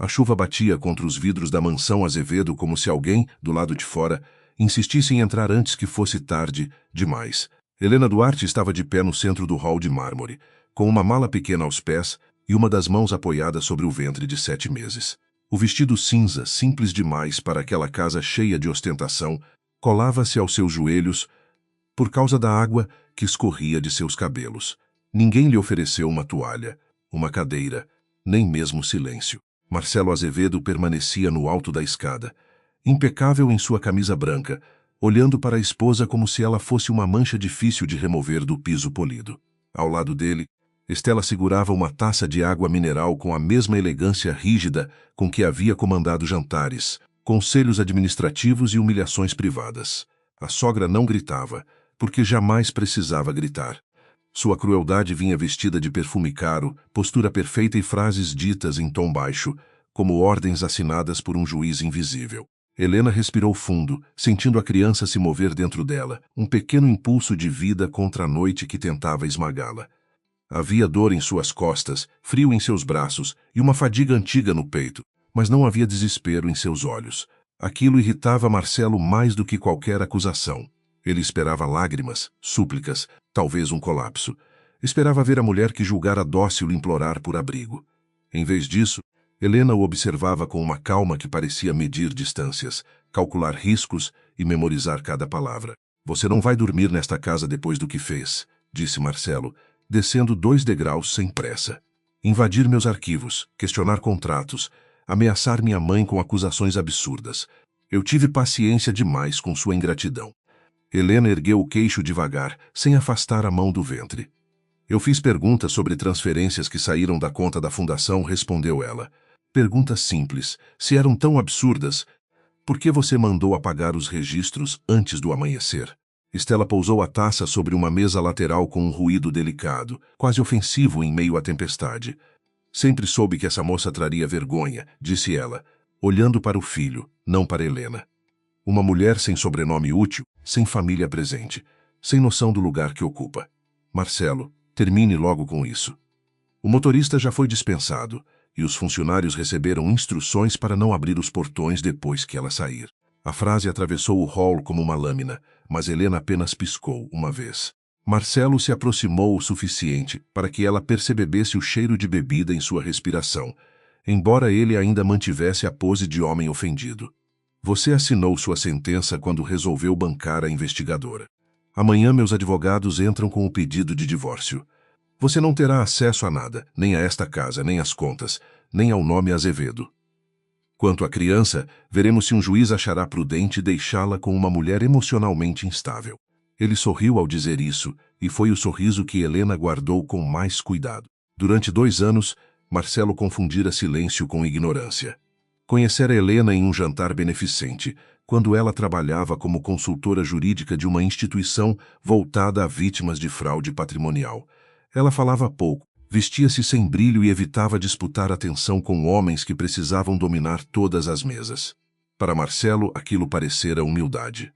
A chuva batia contra os vidros da mansão Azevedo como se alguém, do lado de fora, insistisse em entrar antes que fosse tarde demais. Helena Duarte estava de pé no centro do hall de mármore, com uma mala pequena aos pés e uma das mãos apoiada sobre o ventre de 7 meses. O vestido cinza, simples demais para aquela casa cheia de ostentação, colava-se aos seus joelhos por causa da água que escorria de seus cabelos. Ninguém lhe ofereceu uma toalha, uma cadeira, nem mesmo silêncio. Marcelo Azevedo permanecia no alto da escada, impecável em sua camisa branca, olhando para a esposa como se ela fosse uma mancha difícil de remover do piso polido. Ao lado dele, Estela segurava uma taça de água mineral com a mesma elegância rígida com que havia comandado jantares, conselhos administrativos e humilhações privadas. A sogra não gritava, porque jamais precisava gritar. Sua crueldade vinha vestida de perfume caro, postura perfeita e frases ditas em tom baixo, como ordens assinadas por um juiz invisível. Helena respirou fundo, sentindo a criança se mover dentro dela, um pequeno impulso de vida contra a noite que tentava esmagá-la. Havia dor em suas costas, frio em seus braços e uma fadiga antiga no peito, mas não havia desespero em seus olhos. Aquilo irritava Marcelo mais do que qualquer acusação. Ele esperava lágrimas, súplicas, talvez um colapso. Esperava ver a mulher que julgara dócil implorar por abrigo. Em vez disso, Helena o observava com uma calma que parecia medir distâncias, calcular riscos e memorizar cada palavra. "Você não vai dormir nesta casa depois do que fez", disse Marcelo, descendo 2 degraus sem pressa. "Invadir meus arquivos, questionar contratos, ameaçar minha mãe com acusações absurdas. Eu tive paciência demais com sua ingratidão." Helena ergueu o queixo devagar, sem afastar a mão do ventre. "Eu fiz perguntas sobre transferências que saíram da conta da fundação", respondeu ela. "Perguntas simples. Se eram tão absurdas, por que você mandou apagar os registros antes do amanhecer?" Estela pousou a taça sobre uma mesa lateral com um ruído delicado, quase ofensivo em meio à tempestade. "Sempre soube que essa moça traria vergonha", disse ela, olhando para o filho, não para Helena. Uma mulher sem sobrenome útil, sem família presente, sem noção do lugar que ocupa. "Marcelo, termine logo com isso." O motorista já foi dispensado, e os funcionários receberam instruções para não abrir os portões depois que ela sair. A frase atravessou o hall como uma lâmina, mas Helena apenas piscou uma vez. Marcelo se aproximou o suficiente para que ela percebesse o cheiro de bebida em sua respiração, embora ele ainda mantivesse a pose de homem ofendido. "Você assinou sua sentença quando resolveu bancar a investigadora. Amanhã meus advogados entram com o pedido de divórcio. Você não terá acesso a nada, nem a esta casa, nem às contas, nem ao nome Azevedo. Quanto à criança, veremos se um juiz achará prudente deixá-la com uma mulher emocionalmente instável." Ele sorriu ao dizer isso, e foi o sorriso que Helena guardou com mais cuidado. Durante 2 anos, Marcelo confundira silêncio com ignorância. Conhecera Helena em um jantar beneficente, quando ela trabalhava como consultora jurídica de uma instituição voltada a vítimas de fraude patrimonial. Ela falava pouco, vestia-se sem brilho e evitava disputar atenção com homens que precisavam dominar todas as mesas. Para Marcelo, aquilo parecera humildade.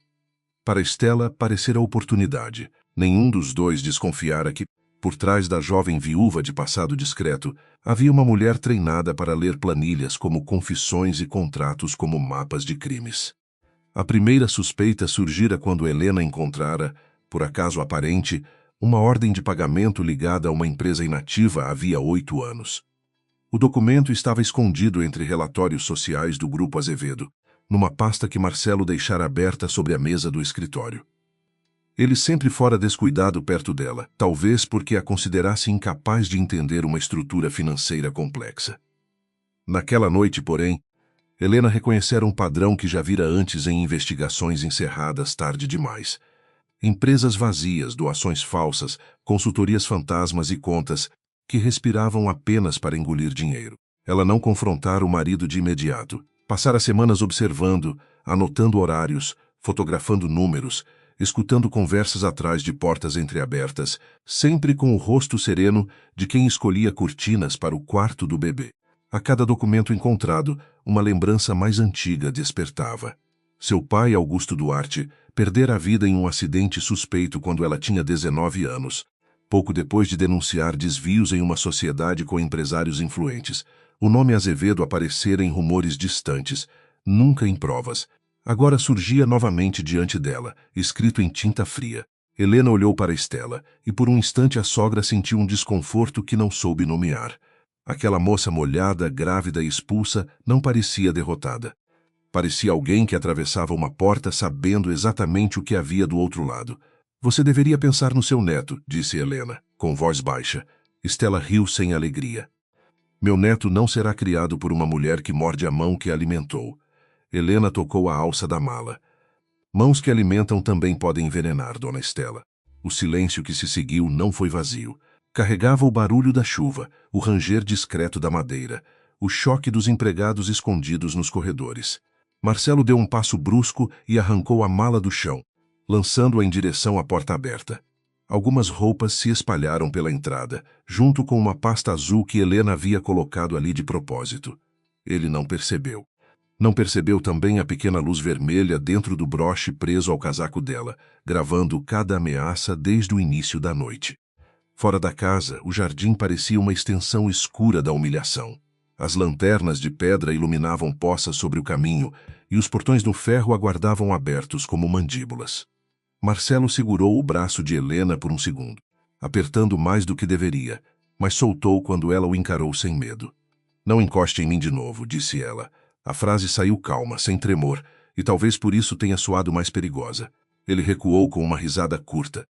Para Estela, parecera oportunidade. Nenhum dos dois desconfiara que, por trás da jovem viúva de passado discreto, havia uma mulher treinada para ler planilhas como confissões e contratos como mapas de crimes. A primeira suspeita surgira quando Helena encontrara, por acaso aparente, uma ordem de pagamento ligada a uma empresa inativa havia 8 anos. O documento estava escondido entre relatórios sociais do Grupo Azevedo, numa pasta que Marcelo deixara aberta sobre a mesa do escritório. Ele sempre fora descuidado perto dela, talvez porque a considerasse incapaz de entender uma estrutura financeira complexa. Naquela noite, porém, Helena reconhecera um padrão que já vira antes em investigações encerradas tarde demais. Empresas vazias, doações falsas, consultorias fantasmas e contas que respiravam apenas para engolir dinheiro. Ela não confrontara o marido de imediato. Passara semanas observando, anotando horários, fotografando números, escutando conversas atrás de portas entreabertas, sempre com o rosto sereno de quem escolhia cortinas para o quarto do bebê. A cada documento encontrado, uma lembrança mais antiga despertava. Seu pai, Augusto Duarte, perdera a vida em um acidente suspeito quando ela tinha 19 anos, pouco depois de denunciar desvios em uma sociedade com empresários influentes. O nome Azevedo aparecera em rumores distantes, nunca em provas. Agora surgia novamente diante dela, escrito em tinta fria. Helena olhou para Estela, e por um instante a sogra sentiu um desconforto que não soube nomear. Aquela moça molhada, grávida e expulsa não parecia derrotada. Parecia alguém que atravessava uma porta sabendo exatamente o que havia do outro lado. Você deveria pensar no seu neto, disse Helena, com voz baixa. Estela riu sem alegria. Meu neto não será criado por uma mulher que morde a mão que alimentou. Helena tocou a alça da mala. Mãos que alimentam também podem envenenar, dona Estela. O silêncio que se seguiu não foi vazio. Carregava o barulho da chuva, o ranger discreto da madeira, o choque dos empregados escondidos nos corredores. Marcelo deu um passo brusco e arrancou a mala do chão, lançando-a em direção à porta aberta. Algumas roupas se espalharam pela entrada, junto com uma pasta azul que Helena havia colocado ali de propósito. Ele não percebeu. Não percebeu também a pequena luz vermelha dentro do broche preso ao casaco dela, gravando cada ameaça desde o início da noite. Fora da casa, o jardim parecia uma extensão escura da humilhação. As lanternas de pedra iluminavam poças sobre o caminho, e os portões no ferro aguardavam abertos como mandíbulas. Marcelo segurou o braço de Helena por um segundo, apertando mais do que deveria, mas soltou quando ela o encarou sem medo. Não encoste em mim de novo, disse ela. A frase saiu calma, sem tremor, e talvez por isso tenha soado mais perigosa. Ele recuou com uma risada curta,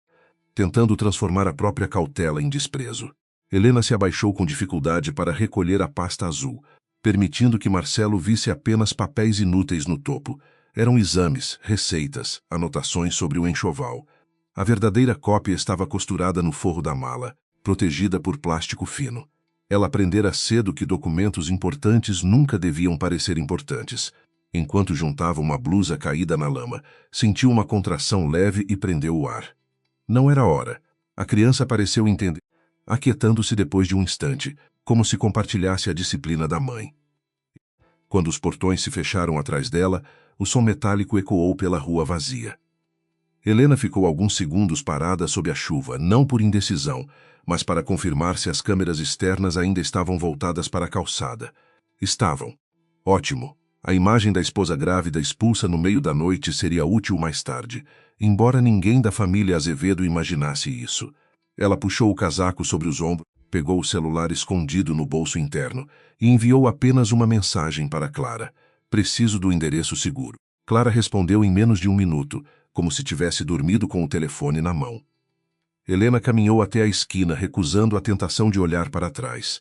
tentando transformar a própria cautela em desprezo. Helena se abaixou com dificuldade para recolher a pasta azul, permitindo que Marcelo visse apenas papéis inúteis no topo. Eram exames, receitas, anotações sobre o enxoval. A verdadeira cópia estava costurada no forro da mala, protegida por plástico fino. Ela aprendera cedo que documentos importantes nunca deviam parecer importantes. Enquanto juntava uma blusa caída na lama, sentiu uma contração leve e prendeu o ar. Não era hora. A criança pareceu entender, aquietando-se depois de um instante, como se compartilhasse a disciplina da mãe. Quando os portões se fecharam atrás dela, o som metálico ecoou pela rua vazia. Helena ficou alguns segundos parada sob a chuva, não por indecisão, mas para confirmar se as câmeras externas ainda estavam voltadas para a calçada. Estavam. Ótimo. A imagem da esposa grávida expulsa no meio da noite seria útil mais tarde, embora ninguém da família Azevedo imaginasse isso. Ela puxou o casaco sobre os ombros, pegou o celular escondido no bolso interno e enviou apenas uma mensagem para Clara. Preciso do endereço seguro. Clara respondeu em menos de um minuto, como se tivesse dormido com o telefone na mão. Helena caminhou até a esquina, recusando a tentação de olhar para trás.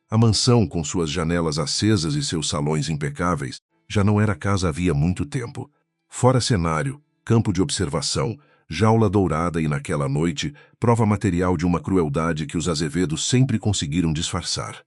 A mansão, com suas janelas acesas e seus salões impecáveis, já não era casa havia muito tempo. Fora cenário, campo de observação, jaula dourada e naquela noite, prova material de uma crueldade que os Azevedos sempre conseguiram disfarçar.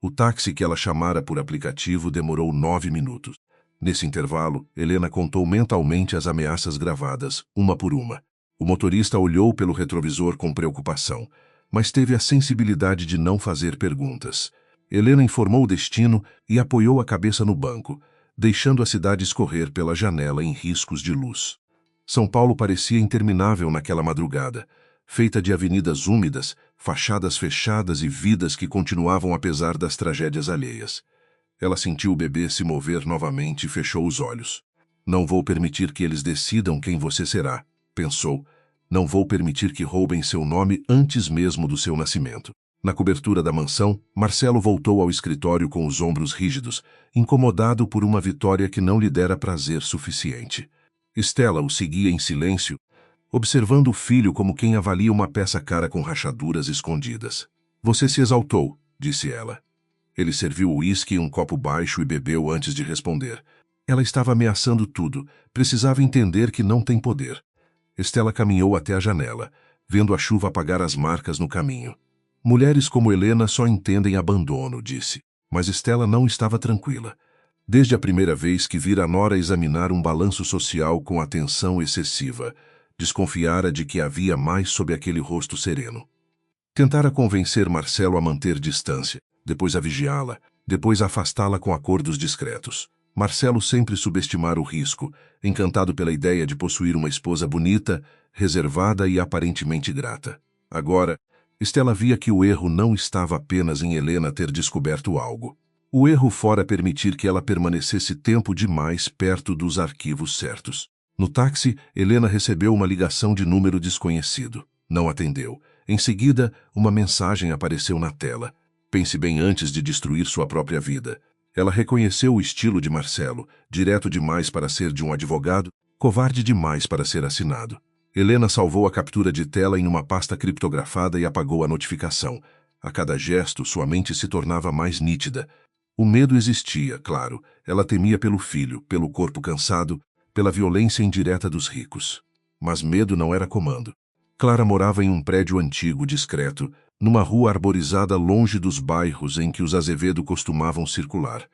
O táxi que ela chamara por aplicativo demorou 9 minutos. Nesse intervalo, Helena contou mentalmente as ameaças gravadas, uma por uma. O motorista olhou pelo retrovisor com preocupação, mas teve a sensibilidade de não fazer perguntas. Helena informou o destino e apoiou a cabeça no banco, deixando a cidade escorrer pela janela em riscos de luz. São Paulo parecia interminável naquela madrugada, feita de avenidas úmidas, fachadas fechadas e vidas que continuavam apesar das tragédias alheias. Ela sentiu o bebê se mover novamente e fechou os olhos. Não vou permitir que eles decidam quem você será, pensou. Não vou permitir que roubem seu nome antes mesmo do seu nascimento. Na cobertura da mansão, Marcelo voltou ao escritório com os ombros rígidos, incomodado por uma vitória que não lhe dera prazer suficiente. Estela o seguia em silêncio, observando o filho como quem avalia uma peça cara com rachaduras escondidas. Você se exaltou, disse ela. Ele serviu o uísque em um copo baixo e bebeu antes de responder. Ela estava ameaçando tudo, precisava entender que não tem poder. Estela caminhou até a janela, vendo a chuva apagar as marcas no caminho. Mulheres como Helena só entendem abandono, disse. Mas Estela não estava tranquila. Desde a primeira vez que vira a nora examinar um balanço social com atenção excessiva, desconfiara de que havia mais sob aquele rosto sereno. Tentara convencer Marcelo a manter distância, depois a vigiá-la, depois a afastá-la com acordos discretos. Marcelo sempre subestimara o risco, encantado pela ideia de possuir uma esposa bonita, reservada e aparentemente grata. Agora, Estela via que o erro não estava apenas em Helena ter descoberto algo. O erro fora permitir que ela permanecesse tempo demais perto dos arquivos certos. No táxi, Helena recebeu uma ligação de número desconhecido. Não atendeu. Em seguida, uma mensagem apareceu na tela. Pense bem antes de destruir sua própria vida. Ela reconheceu o estilo de Marcelo, direto demais para ser de um advogado, covarde demais para ser assinado. Helena salvou a captura de tela em uma pasta criptografada e apagou a notificação. A cada gesto, sua mente se tornava mais nítida. O medo existia, claro. Ela temia pelo filho, pelo corpo cansado, pela violência indireta dos ricos. Mas medo não era comando. Clara morava em um prédio antigo, discreto, numa rua arborizada longe dos bairros em que os Azevedo costumavam circular.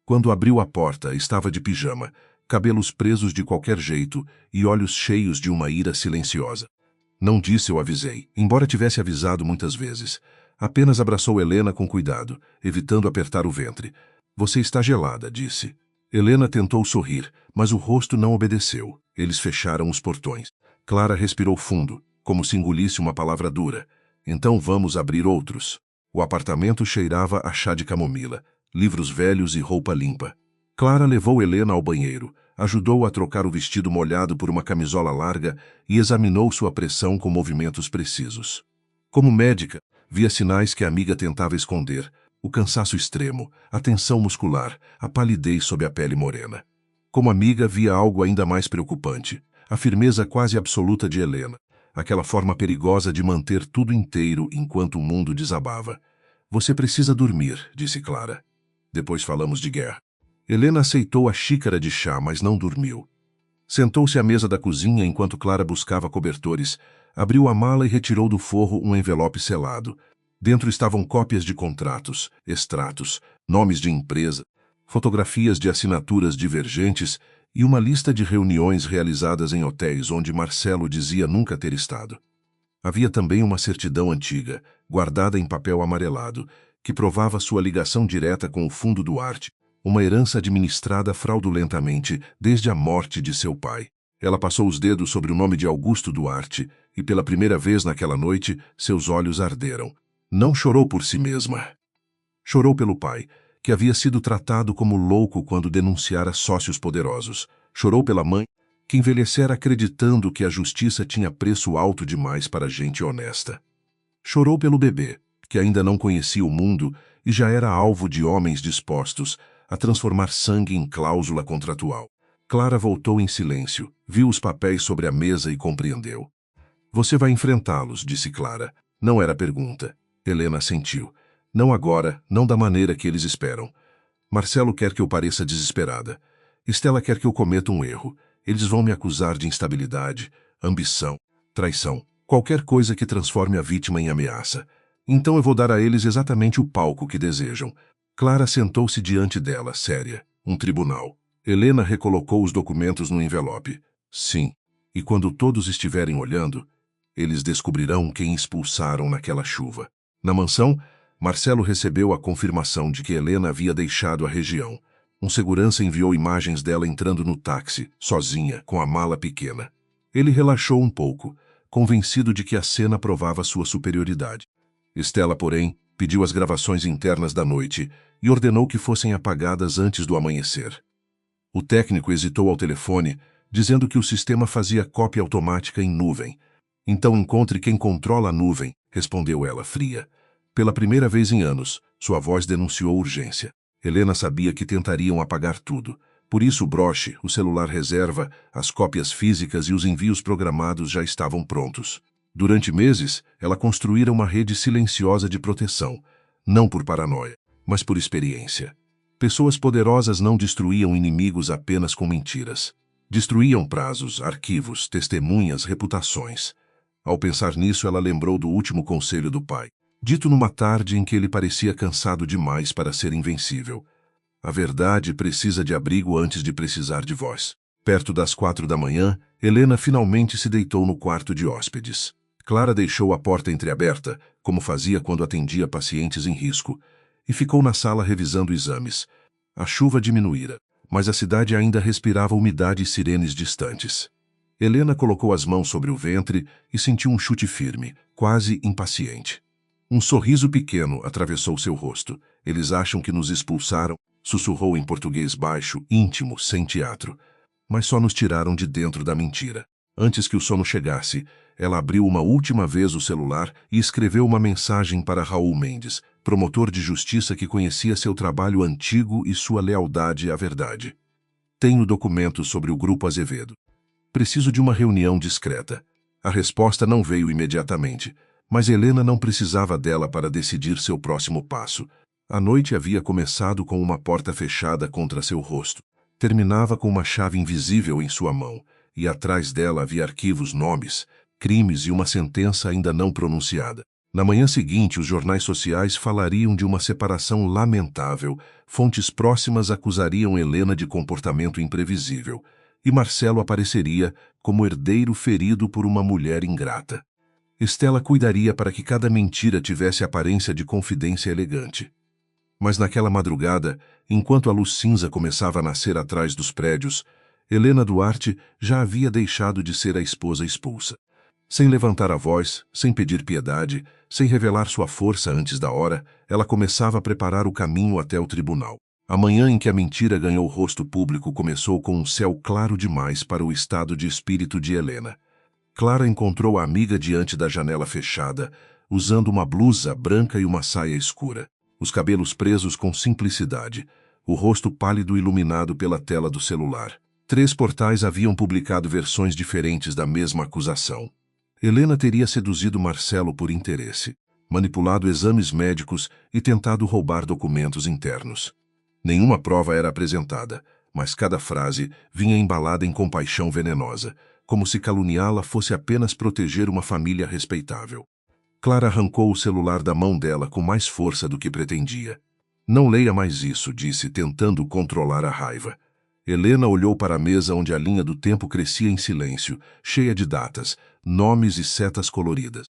Quando abriu a porta, estava de pijama, cabelos presos de qualquer jeito e olhos cheios de uma ira silenciosa. Não disse eu avisei, embora tivesse avisado muitas vezes. Apenas abraçou Helena com cuidado, evitando apertar o ventre. Você está gelada, disse. Helena tentou sorrir, mas o rosto não obedeceu. Eles fecharam os portões. Clara respirou fundo, como se engolisse uma palavra dura. Então vamos abrir outros. O apartamento cheirava a chá de camomila, livros velhos e roupa limpa. Clara levou Helena ao banheiro, ajudou-a a trocar o vestido molhado por uma camisola larga e examinou sua pressão com movimentos precisos. Como médica, via sinais que a amiga tentava esconder: o cansaço extremo, a tensão muscular, a palidez sob a pele morena. Como amiga, via algo ainda mais preocupante: a firmeza quase absoluta de Helena, aquela forma perigosa de manter tudo inteiro enquanto o mundo desabava. Você precisa dormir, disse Clara. Depois falamos de guerra. Helena aceitou a xícara de chá, mas não dormiu. Sentou-se à mesa da cozinha enquanto Clara buscava cobertores, abriu a mala e retirou do forro um envelope selado. Dentro estavam cópias de contratos, extratos, nomes de empresa, fotografias de assinaturas divergentes e uma lista de reuniões realizadas em hotéis onde Marcelo dizia nunca ter estado. Havia também uma certidão antiga, guardada em papel amarelado, que provava sua ligação direta com o fundo Duarte, uma herança administrada fraudulentamente desde a morte de seu pai. Ela passou os dedos sobre o nome de Augusto Duarte e, pela primeira vez naquela noite, seus olhos arderam. Não chorou por si mesma. Chorou pelo pai, que havia sido tratado como louco quando denunciara sócios poderosos. Chorou pela mãe, que envelhecera acreditando que a justiça tinha preço alto demais para gente honesta. Chorou pelo bebê, que ainda não conhecia o mundo e já era alvo de homens dispostos a transformar sangue em cláusula contratual. Clara voltou em silêncio, viu os papéis sobre a mesa e compreendeu. Você vai enfrentá-los, disse Clara. Não era pergunta. Helena assentiu. Não agora, não da maneira que eles esperam. Marcelo quer que eu pareça desesperada. Estela quer que eu cometa um erro. Eles vão me acusar de instabilidade, ambição, traição, qualquer coisa que transforme a vítima em ameaça. Então eu vou dar a eles exatamente o palco que desejam. Clara sentou-se diante dela, séria. Um tribunal. Helena recolocou os documentos no envelope. Sim. E quando todos estiverem olhando, eles descobrirão quem expulsaram naquela chuva. Na mansão, Marcelo recebeu a confirmação de que Helena havia deixado a região. Um segurança enviou imagens dela entrando no táxi, sozinha, com a mala pequena. Ele relaxou um pouco, convencido de que a cena provava sua superioridade. Estela, porém, pediu as gravações internas da noite e ordenou que fossem apagadas antes do amanhecer. O técnico hesitou ao telefone, dizendo que o sistema fazia cópia automática em nuvem. Então encontre quem controla a nuvem, respondeu ela, fria. Pela primeira vez em anos, sua voz denunciou urgência. Helena sabia que tentariam apagar tudo. Por isso o broche, o celular reserva, as cópias físicas e os envios programados já estavam prontos. Durante meses, ela construíra uma rede silenciosa de proteção, não por paranoia, mas por experiência. Pessoas poderosas não destruíam inimigos apenas com mentiras. Destruíam prazos, arquivos, testemunhas, reputações. Ao pensar nisso, ela lembrou do último conselho do pai, dito numa tarde em que ele parecia cansado demais para ser invencível. A verdade precisa de abrigo antes de precisar de voz. Perto das 4 da manhã, Helena finalmente se deitou no quarto de hóspedes. Clara deixou a porta entreaberta, como fazia quando atendia pacientes em risco, e ficou na sala revisando exames. A chuva diminuíra, mas a cidade ainda respirava umidade e sirenes distantes. Helena colocou as mãos sobre o ventre e sentiu um chute firme, quase impaciente. Um sorriso pequeno atravessou seu rosto. Eles acham que nos expulsaram, sussurrou em português baixo, íntimo, sem teatro. Mas só nos tiraram de dentro da mentira. Antes que o sono chegasse, ela abriu uma última vez o celular e escreveu uma mensagem para Raul Mendes, promotor de justiça que conhecia seu trabalho antigo e sua lealdade à verdade. Tenho documentos sobre o Grupo Azevedo. Preciso de uma reunião discreta. A resposta não veio imediatamente, mas Helena não precisava dela para decidir seu próximo passo. A noite havia começado com uma porta fechada contra seu rosto. Terminava com uma chave invisível em sua mão, e atrás dela havia arquivos, nomes, crimes e uma sentença ainda não pronunciada. Na manhã seguinte, os jornais sociais falariam de uma separação lamentável, fontes próximas acusariam Helena de comportamento imprevisível, e Marcelo apareceria como herdeiro ferido por uma mulher ingrata. Estela cuidaria para que cada mentira tivesse aparência de confidência elegante. Mas naquela madrugada, enquanto a luz cinza começava a nascer atrás dos prédios, Helena Duarte já havia deixado de ser a esposa expulsa. Sem levantar a voz, sem pedir piedade, sem revelar sua força antes da hora, ela começava a preparar o caminho até o tribunal. A manhã em que a mentira ganhou rosto público começou com um céu claro demais para o estado de espírito de Helena. Clara encontrou a amiga diante da janela fechada, usando uma blusa branca e uma saia escura. Os cabelos presos com simplicidade, o rosto pálido iluminado pela tela do celular. 3 portais haviam publicado versões diferentes da mesma acusação. Helena teria seduzido Marcelo por interesse, manipulado exames médicos e tentado roubar documentos internos. Nenhuma prova era apresentada, mas cada frase vinha embalada em compaixão venenosa, como se caluniá-la fosse apenas proteger uma família respeitável. Clara arrancou o celular da mão dela com mais força do que pretendia. Não leia mais isso, disse, tentando controlar a raiva. Helena olhou para a mesa onde a linha do tempo crescia em silêncio, cheia de datas, nomes e setas coloridas.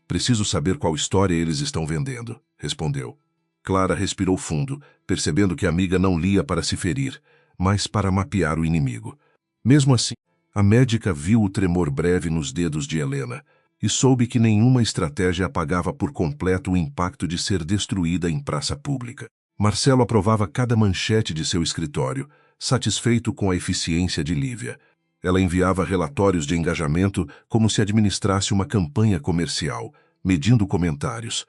Preciso saber qual história eles estão vendendo, respondeu. Clara respirou fundo, percebendo que a amiga não lia para se ferir, mas para mapear o inimigo. Mesmo assim, a médica viu o tremor breve nos dedos de Helena e soube que nenhuma estratégia apagava por completo o impacto de ser destruída em praça pública. Marcelo aprovava cada manchete de seu escritório, satisfeito com a eficiência de Lívia. Ela enviava relatórios de engajamento como se administrasse uma campanha comercial, medindo comentários,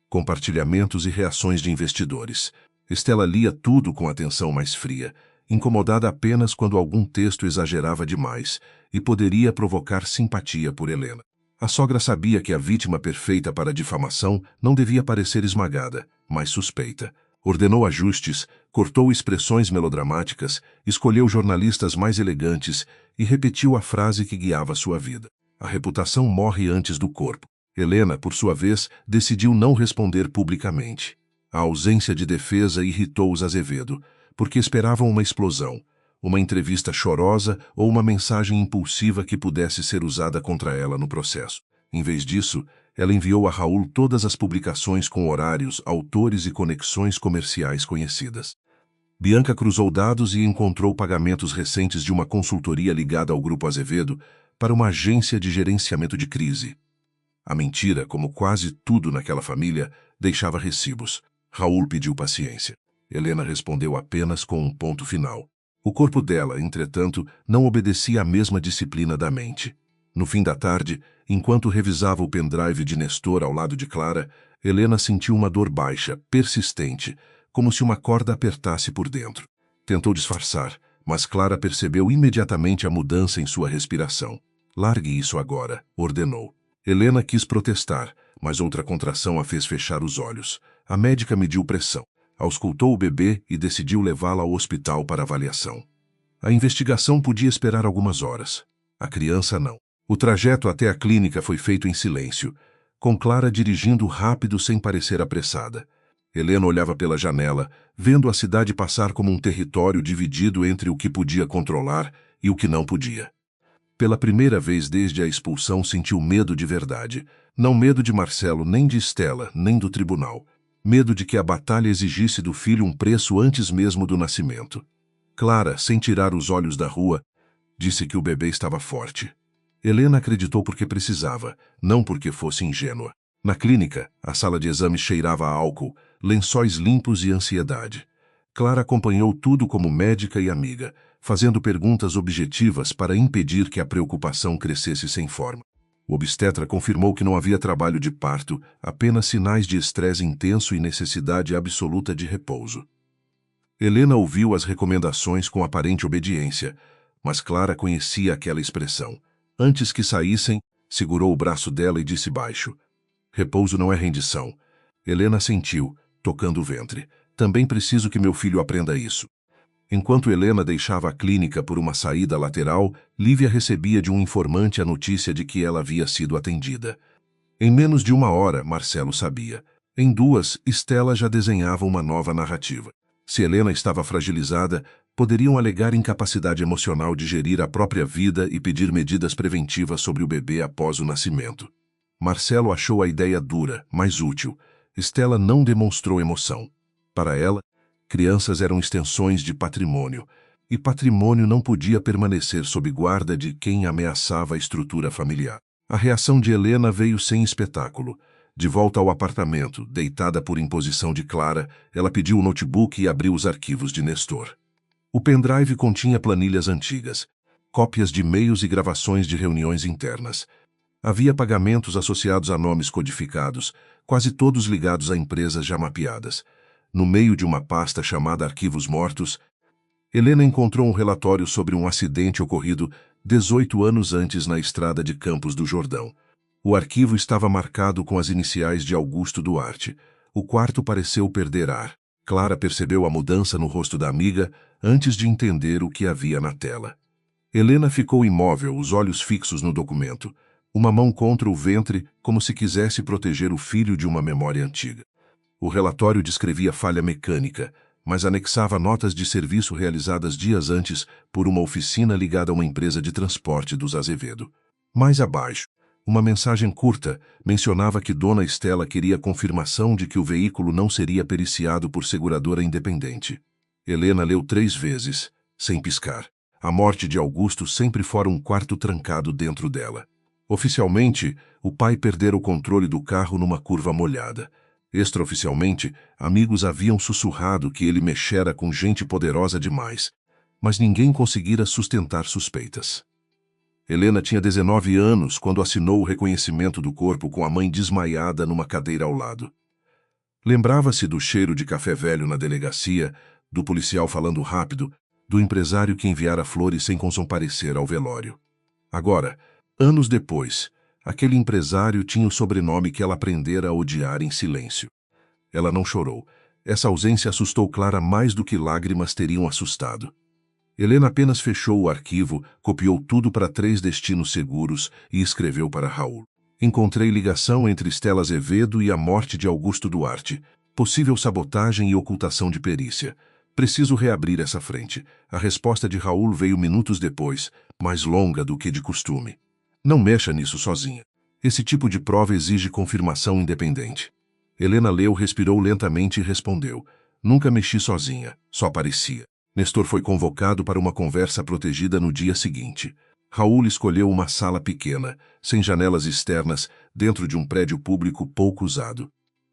compartilhamentos e reações de investidores. Estela lia tudo com atenção mais fria, incomodada apenas quando algum texto exagerava demais e poderia provocar simpatia por Helena. A sogra sabia que a vítima perfeita para a difamação não devia parecer esmagada, mas suspeita. Ordenou ajustes, cortou expressões melodramáticas, escolheu jornalistas mais elegantes e repetiu a frase que guiava sua vida. A reputação morre antes do corpo. Helena, por sua vez, decidiu não responder publicamente. A ausência de defesa irritou os Azevedo, porque esperavam uma explosão, uma entrevista chorosa ou uma mensagem impulsiva que pudesse ser usada contra ela no processo. Em vez disso, ela enviou a Raul todas as publicações com horários, autores e conexões comerciais conhecidas. Bianca cruzou dados e encontrou pagamentos recentes de uma consultoria ligada ao Grupo Azevedo para uma agência de gerenciamento de crise. A mentira, como quase tudo naquela família, deixava recibos. Raul pediu paciência. Helena respondeu apenas com um ponto final. O corpo dela, entretanto, não obedecia à mesma disciplina da mente. No fim da tarde, enquanto revisava o pendrive de Nestor ao lado de Clara, Helena sentiu uma dor baixa, persistente, como se uma corda apertasse por dentro. Tentou disfarçar, mas Clara percebeu imediatamente a mudança em sua respiração. Largue isso agora, ordenou. Helena quis protestar, mas outra contração a fez fechar os olhos. A médica mediu pressão, auscultou o bebê e decidiu levá-la ao hospital para avaliação. A investigação podia esperar algumas horas. A criança não. O trajeto até a clínica foi feito em silêncio, com Clara dirigindo rápido sem parecer apressada. Helena olhava pela janela, vendo a cidade passar como um território dividido entre o que podia controlar e o que não podia. Pela primeira vez desde a expulsão sentiu medo de verdade. Não medo de Marcelo, nem de Estela, nem do tribunal. Medo de que a batalha exigisse do filho um preço antes mesmo do nascimento. Clara, sem tirar os olhos da rua, disse que o bebê estava forte. Helena acreditou porque precisava, não porque fosse ingênua. Na clínica, a sala de exames cheirava a álcool, lençóis limpos e ansiedade. Clara acompanhou tudo como médica e amiga, fazendo perguntas objetivas para impedir que a preocupação crescesse sem forma. O obstetra confirmou que não havia trabalho de parto, apenas sinais de estresse intenso e necessidade absoluta de repouso. Helena ouviu as recomendações com aparente obediência, mas Clara conhecia aquela expressão. Antes que saíssem, segurou o braço dela e disse baixo: "Repouso não é rendição." Helena sentiu, tocando o ventre. "Também preciso que meu filho aprenda isso." Enquanto Helena deixava a clínica por uma saída lateral, Lívia recebia de um informante a notícia de que ela havia sido atendida. Em menos de uma hora, Marcelo sabia. Em 2, Estela já desenhava uma nova narrativa. Se Helena estava fragilizada, poderiam alegar incapacidade emocional de gerir a própria vida e pedir medidas preventivas sobre o bebê após o nascimento. Marcelo achou a ideia dura, mas útil. Estela não demonstrou emoção. Para ela, crianças eram extensões de patrimônio, e patrimônio não podia permanecer sob guarda de quem ameaçava a estrutura familiar. A reação de Helena veio sem espetáculo. De volta ao apartamento, deitada por imposição de Clara, ela pediu o notebook e abriu os arquivos de Nestor. O pendrive continha planilhas antigas, cópias de e-mails e gravações de reuniões internas. Havia pagamentos associados a nomes codificados, quase todos ligados a empresas já mapeadas. No meio de uma pasta chamada Arquivos Mortos, Helena encontrou um relatório sobre um acidente ocorrido 18 anos antes na estrada de Campos do Jordão. O arquivo estava marcado com as iniciais de Augusto Duarte. O quarto pareceu perder ar. Clara percebeu a mudança no rosto da amiga antes de entender o que havia na tela. Helena ficou imóvel, os olhos fixos no documento, uma mão contra o ventre, como se quisesse proteger o filho de uma memória antiga. O relatório descrevia falha mecânica, mas anexava notas de serviço realizadas dias antes por uma oficina ligada a uma empresa de transporte dos Azevedo. Mais abaixo, uma mensagem curta mencionava que Dona Estela queria confirmação de que o veículo não seria periciado por seguradora independente. Helena leu 3 vezes, sem piscar. A morte de Augusto sempre fora um quarto trancado dentro dela. Oficialmente, o pai perdera o controle do carro numa curva molhada. Extraoficialmente, amigos haviam sussurrado que ele mexera com gente poderosa demais, mas ninguém conseguira sustentar suspeitas. Helena tinha 19 anos quando assinou o reconhecimento do corpo com a mãe desmaiada numa cadeira ao lado. Lembrava-se do cheiro de café velho na delegacia, do policial falando rápido, do empresário que enviara flores sem comparecer ao velório. Agora, anos depois, aquele empresário tinha o sobrenome que ela aprendera a odiar em silêncio. Ela não chorou. Essa ausência assustou Clara mais do que lágrimas teriam assustado. Helena apenas fechou o arquivo, copiou tudo para 3 destinos seguros e escreveu para Raul. Encontrei ligação entre Estela Azevedo e a morte de Augusto Duarte. Possível sabotagem e ocultação de perícia. Preciso reabrir essa frente. A resposta de Raul veio minutos depois, mais longa do que de costume. Não mexa nisso sozinha. Esse tipo de prova exige confirmação independente. Helena leu, respirou lentamente e respondeu. Nunca mexi sozinha, só parecia. Nestor foi convocado para uma conversa protegida no dia seguinte. Raul escolheu uma sala pequena, sem janelas externas, dentro de um prédio público pouco usado.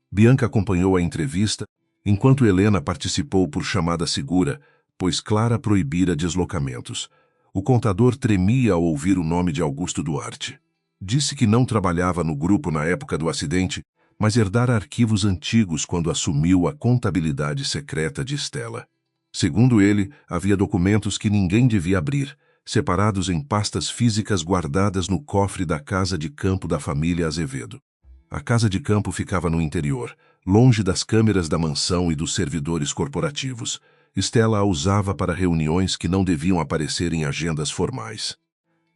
Bianca acompanhou a entrevista, enquanto Helena participou por chamada segura, pois Clara proibira deslocamentos. O contador tremia ao ouvir o nome de Augusto Duarte. Disse que não trabalhava no grupo na época do acidente, mas herdara arquivos antigos quando assumiu a contabilidade secreta de Estela. Segundo ele, havia documentos que ninguém devia abrir, separados em pastas físicas guardadas no cofre da casa de campo da família Azevedo. A casa de campo ficava no interior, longe das câmeras da mansão e dos servidores corporativos. Estela a usava para reuniões que não deviam aparecer em agendas formais.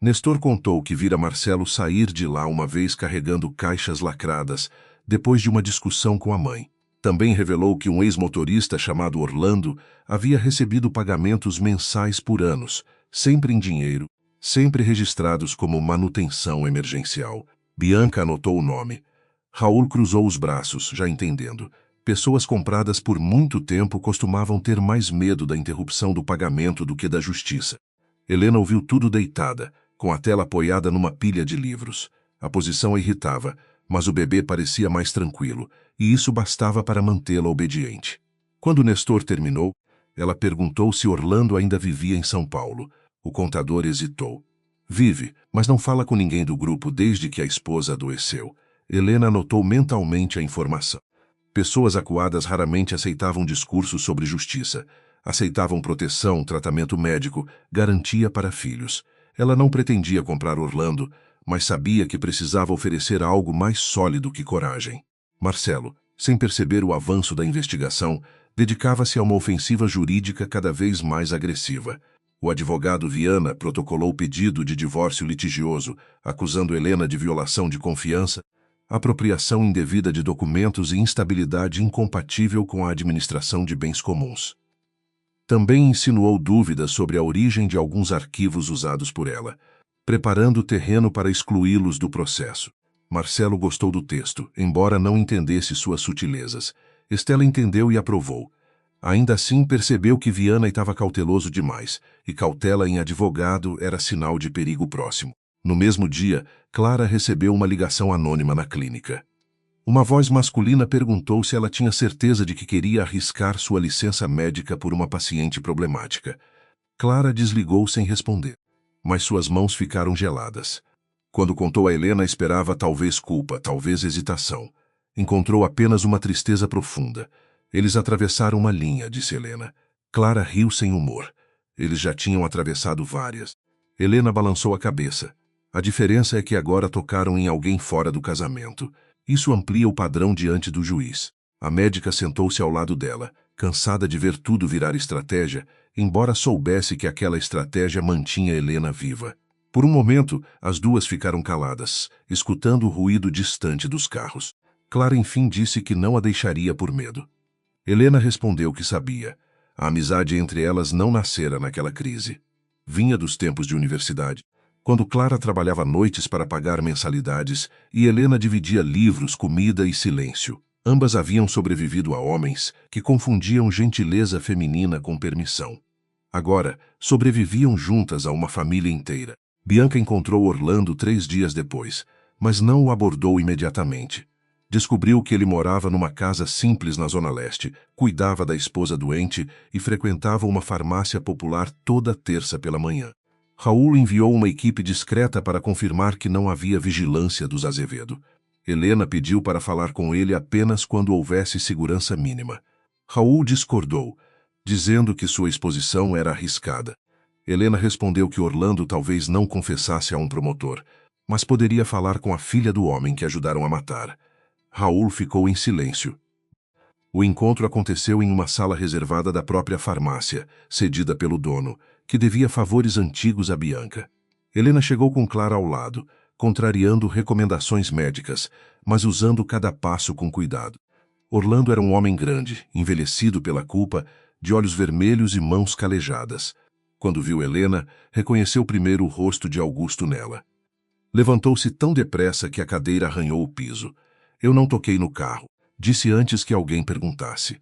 Nestor contou que vira Marcelo sair de lá uma vez carregando caixas lacradas, depois de uma discussão com a mãe. Também revelou que um ex-motorista chamado Orlando havia recebido pagamentos mensais por anos, sempre em dinheiro, sempre registrados como manutenção emergencial. Bianca anotou o nome. Raul cruzou os braços, já entendendo. Pessoas compradas por muito tempo costumavam ter mais medo da interrupção do pagamento do que da justiça. Helena ouviu tudo deitada, com a tela apoiada numa pilha de livros. A posição a irritava. mas o bebê parecia mais tranquilo, e isso bastava para mantê-la obediente. Quando Nestor terminou, ela perguntou se Orlando ainda vivia em São Paulo. O contador hesitou. Vive, mas não fala com ninguém do grupo desde que a esposa adoeceu. Helena anotou mentalmente a informação. Pessoas acuadas raramente aceitavam discursos sobre justiça. Aceitavam proteção, tratamento médico, garantia para filhos. Ela não pretendia comprar Orlando, mas sabia que precisava oferecer algo mais sólido que coragem. Marcelo, sem perceber o avanço da investigação, dedicava-se a uma ofensiva jurídica cada vez mais agressiva. O advogado Viana protocolou o pedido de divórcio litigioso, acusando Helena de violação de confiança, apropriação indevida de documentos e instabilidade incompatível com a administração de bens comuns. Também insinuou dúvidas sobre a origem de alguns arquivos usados por ela, preparando o terreno para excluí-los do processo. Marcelo gostou do texto, embora não entendesse suas sutilezas. Estela entendeu e aprovou. Ainda assim, percebeu que Viana estava cauteloso demais, e cautela em advogado era sinal de perigo próximo. No mesmo dia, Clara recebeu uma ligação anônima na clínica. Uma voz masculina perguntou se ela tinha certeza de que queria arriscar sua licença médica por uma paciente problemática. Clara desligou sem responder, mas suas mãos ficaram geladas. Quando contou a Helena, esperava talvez culpa, talvez hesitação. Encontrou apenas uma tristeza profunda. Eles atravessaram uma linha, disse Helena. Clara riu sem humor. Eles já tinham atravessado várias. Helena balançou a cabeça. A diferença é que agora tocaram em alguém fora do casamento. Isso amplia o padrão diante do juiz. A médica sentou-se ao lado dela, cansada de ver tudo virar estratégia, embora soubesse que aquela estratégia mantinha Helena viva. Por um momento, as duas ficaram caladas, escutando o ruído distante dos carros. Clara enfim disse que não a deixaria por medo. Helena respondeu que sabia. A amizade entre elas não nascera naquela crise. Vinha dos tempos de universidade, quando Clara trabalhava noites para pagar mensalidades e Helena dividia livros, comida e silêncio. Ambas haviam sobrevivido a homens que confundiam gentileza feminina com permissão. Agora, sobreviviam juntas a uma família inteira. Bianca encontrou Orlando 3 dias depois, mas não o abordou imediatamente. Descobriu que ele morava numa casa simples na Zona Leste, cuidava da esposa doente e frequentava uma farmácia popular toda terça pela manhã. Raul enviou uma equipe discreta para confirmar que não havia vigilância dos Azevedo. Helena pediu para falar com ele apenas quando houvesse segurança mínima. Raul discordou, dizendo que sua exposição era arriscada. Helena respondeu que Orlando talvez não confessasse a um promotor, mas poderia falar com a filha do homem que ajudaram a matar. Raul ficou em silêncio. O encontro aconteceu em uma sala reservada da própria farmácia, cedida pelo dono, que devia favores antigos a Bianca. Helena chegou com Clara ao lado, contrariando recomendações médicas, mas usando cada passo com cuidado. Orlando era um homem grande, envelhecido pela culpa, de olhos vermelhos e mãos calejadas. Quando viu Helena, reconheceu primeiro o rosto de Augusto nela. Levantou-se tão depressa que a cadeira arranhou o piso. Eu não toquei no carro. Disse antes que alguém perguntasse.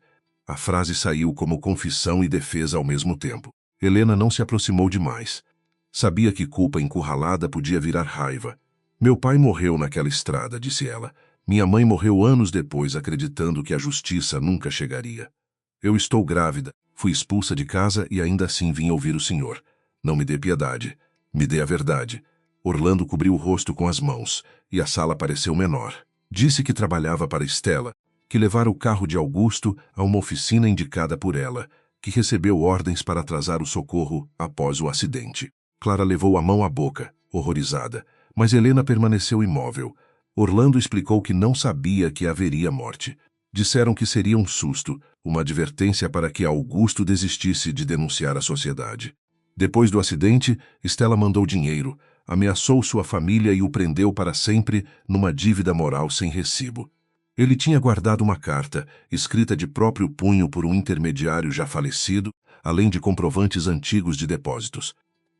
A frase saiu como confissão e defesa ao mesmo tempo. Helena não se aproximou demais. Sabia que culpa encurralada podia virar raiva. Meu pai morreu naquela estrada, disse ela. Minha mãe morreu anos depois, acreditando que a justiça nunca chegaria. Eu estou grávida. Fui expulsa de casa e ainda assim vim ouvir o senhor. Não me dê piedade. Me dê a verdade. Orlando cobriu o rosto com as mãos, e a sala pareceu menor. Disse que trabalhava para Estela, que levara o carro de Augusto a uma oficina indicada por ela, que recebeu ordens para atrasar o socorro após o acidente. Clara levou a mão à boca, horrorizada, mas Helena permaneceu imóvel. Orlando explicou que não sabia que haveria morte. Disseram que seria um susto, uma advertência para que Augusto desistisse de denunciar a sociedade. Depois do acidente, Estela mandou dinheiro, ameaçou sua família e o prendeu para sempre numa dívida moral sem recibo. Ele tinha guardado uma carta, escrita de próprio punho por um intermediário já falecido, além de comprovantes antigos de depósitos.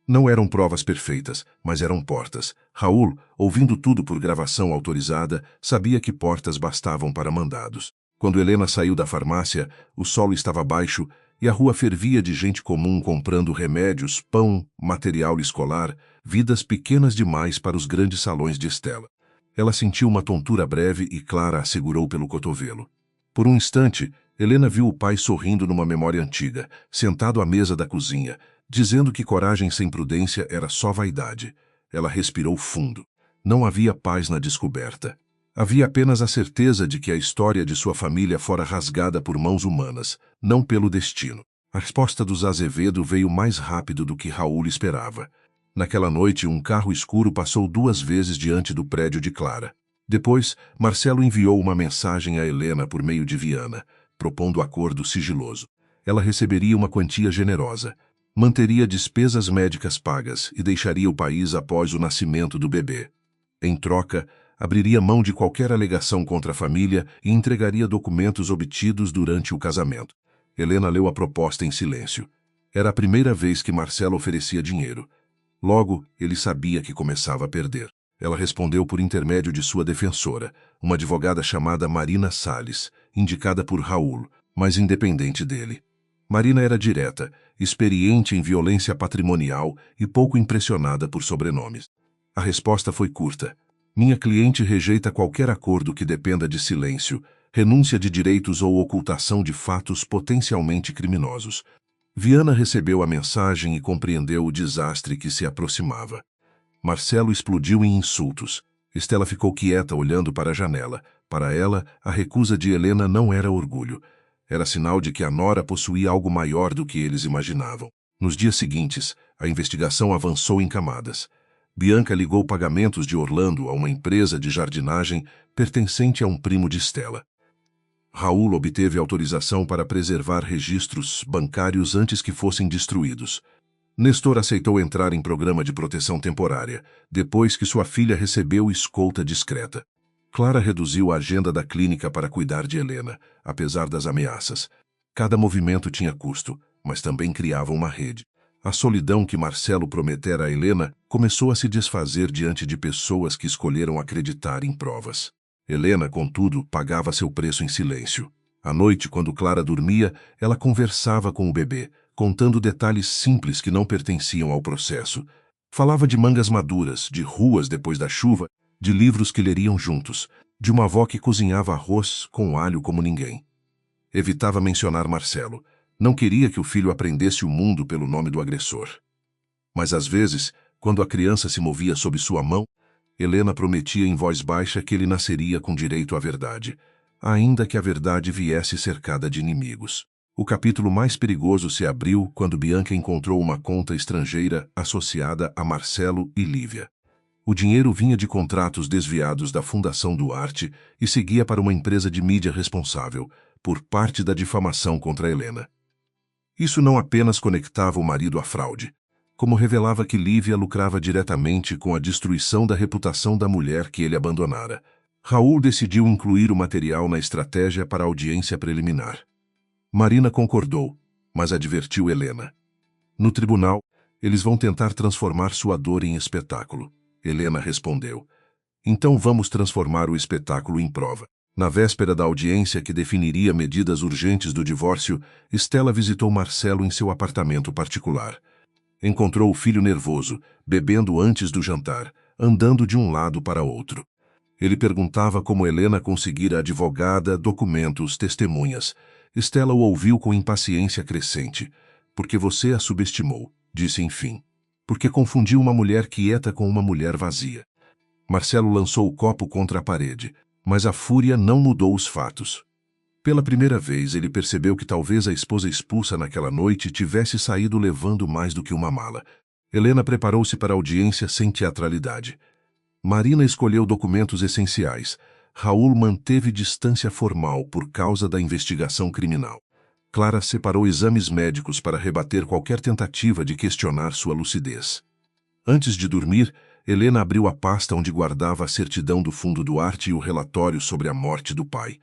Não eram provas perfeitas, mas eram portas. Raul, ouvindo tudo por gravação autorizada, sabia que portas bastavam para mandados. Quando Helena saiu da farmácia, o solo estava baixo e a rua fervia de gente comum comprando remédios, pão, material escolar, vidas pequenas demais para os grandes salões de Estela. Ela sentiu uma tontura breve e Clara a segurou pelo cotovelo. Por um instante, Helena viu o pai sorrindo numa memória antiga, sentado à mesa da cozinha, dizendo que coragem sem prudência era só vaidade. Ela respirou fundo. Não havia paz na descoberta. Havia apenas a certeza de que a história de sua família fora rasgada por mãos humanas, não pelo destino. A resposta dos Azevedo veio mais rápido do que Raul esperava. Naquela noite, um carro escuro passou 2 vezes diante do prédio de Clara. Depois, Marcelo enviou uma mensagem a Helena por meio de Viana, propondo acordo sigiloso. Ela receberia uma quantia generosa, manteria despesas médicas pagas e deixaria o país após o nascimento do bebê. Em troca, abriria mão de qualquer alegação contra a família e entregaria documentos obtidos durante o casamento. Helena leu a proposta em silêncio. Era a primeira vez que Marcelo oferecia dinheiro. Logo, ele sabia que começava a perder. Ela respondeu por intermédio de sua defensora, uma advogada chamada Marina Salles, indicada por Raul, mas independente dele. Marina era direta, experiente em violência patrimonial e pouco impressionada por sobrenomes. A resposta foi curta. Minha cliente rejeita qualquer acordo que dependa de silêncio, renúncia de direitos ou ocultação de fatos potencialmente criminosos. Viana recebeu a mensagem e compreendeu o desastre que se aproximava. Marcelo explodiu em insultos. Estela ficou quieta olhando para a janela. Para ela, a recusa de Helena não era orgulho. Era sinal de que a nora possuía algo maior do que eles imaginavam. Nos dias seguintes, a investigação avançou em camadas. Bianca ligou pagamentos de Orlando a uma empresa de jardinagem pertencente a um primo de Estela. Raul obteve autorização para preservar registros bancários antes que fossem destruídos. Nestor aceitou entrar em programa de proteção temporária, depois que sua filha recebeu escolta discreta. Clara reduziu a agenda da clínica para cuidar de Helena, apesar das ameaças. Cada movimento tinha custo, mas também criava uma rede. A solidão que Marcelo prometera a Helena começou a se desfazer diante de pessoas que escolheram acreditar em provas. Helena, contudo, pagava seu preço em silêncio. À noite, quando Clara dormia, ela conversava com o bebê, contando detalhes simples que não pertenciam ao processo. Falava de mangas maduras, de ruas depois da chuva, de livros que leriam juntos, de uma avó que cozinhava arroz com alho como ninguém. Evitava mencionar Marcelo. Não queria que o filho aprendesse o mundo pelo nome do agressor. Mas às vezes, quando a criança se movia sob sua mão, Helena prometia em voz baixa que ele nasceria com direito à verdade, ainda que a verdade viesse cercada de inimigos. O capítulo mais perigoso se abriu quando Bianca encontrou uma conta estrangeira associada a Marcelo e Lívia. O dinheiro vinha de contratos desviados da Fundação Duarte e seguia para uma empresa de mídia responsável, por parte da difamação contra Helena. Isso não apenas conectava o marido à fraude, como revelava que Lívia lucrava diretamente com a destruição da reputação da mulher que ele abandonara. Raul decidiu incluir o material na estratégia para a audiência preliminar. Marina concordou, mas advertiu Helena. No tribunal, eles vão tentar transformar sua dor em espetáculo. Helena respondeu. Então vamos transformar o espetáculo em prova. Na véspera da audiência que definiria medidas urgentes do divórcio, Estela visitou Marcelo em seu apartamento particular. Encontrou o filho nervoso, bebendo antes do jantar, andando de um lado para outro. Ele perguntava como Helena conseguira advogada, documentos, testemunhas. Estela o ouviu com impaciência crescente. Porque você a subestimou, disse enfim. Porque confundiu uma mulher quieta com uma mulher vazia. Marcelo lançou o copo contra a parede, mas a fúria não mudou os fatos. Pela primeira vez, ele percebeu que talvez a esposa expulsa naquela noite tivesse saído levando mais do que uma mala. Helena preparou-se para a audiência sem teatralidade. Marina escolheu documentos essenciais. Raul manteve distância formal por causa da investigação criminal. Clara separou exames médicos para rebater qualquer tentativa de questionar sua lucidez. Antes de dormir, Helena abriu a pasta onde guardava a certidão do Fundo Duarte e o relatório sobre a morte do pai.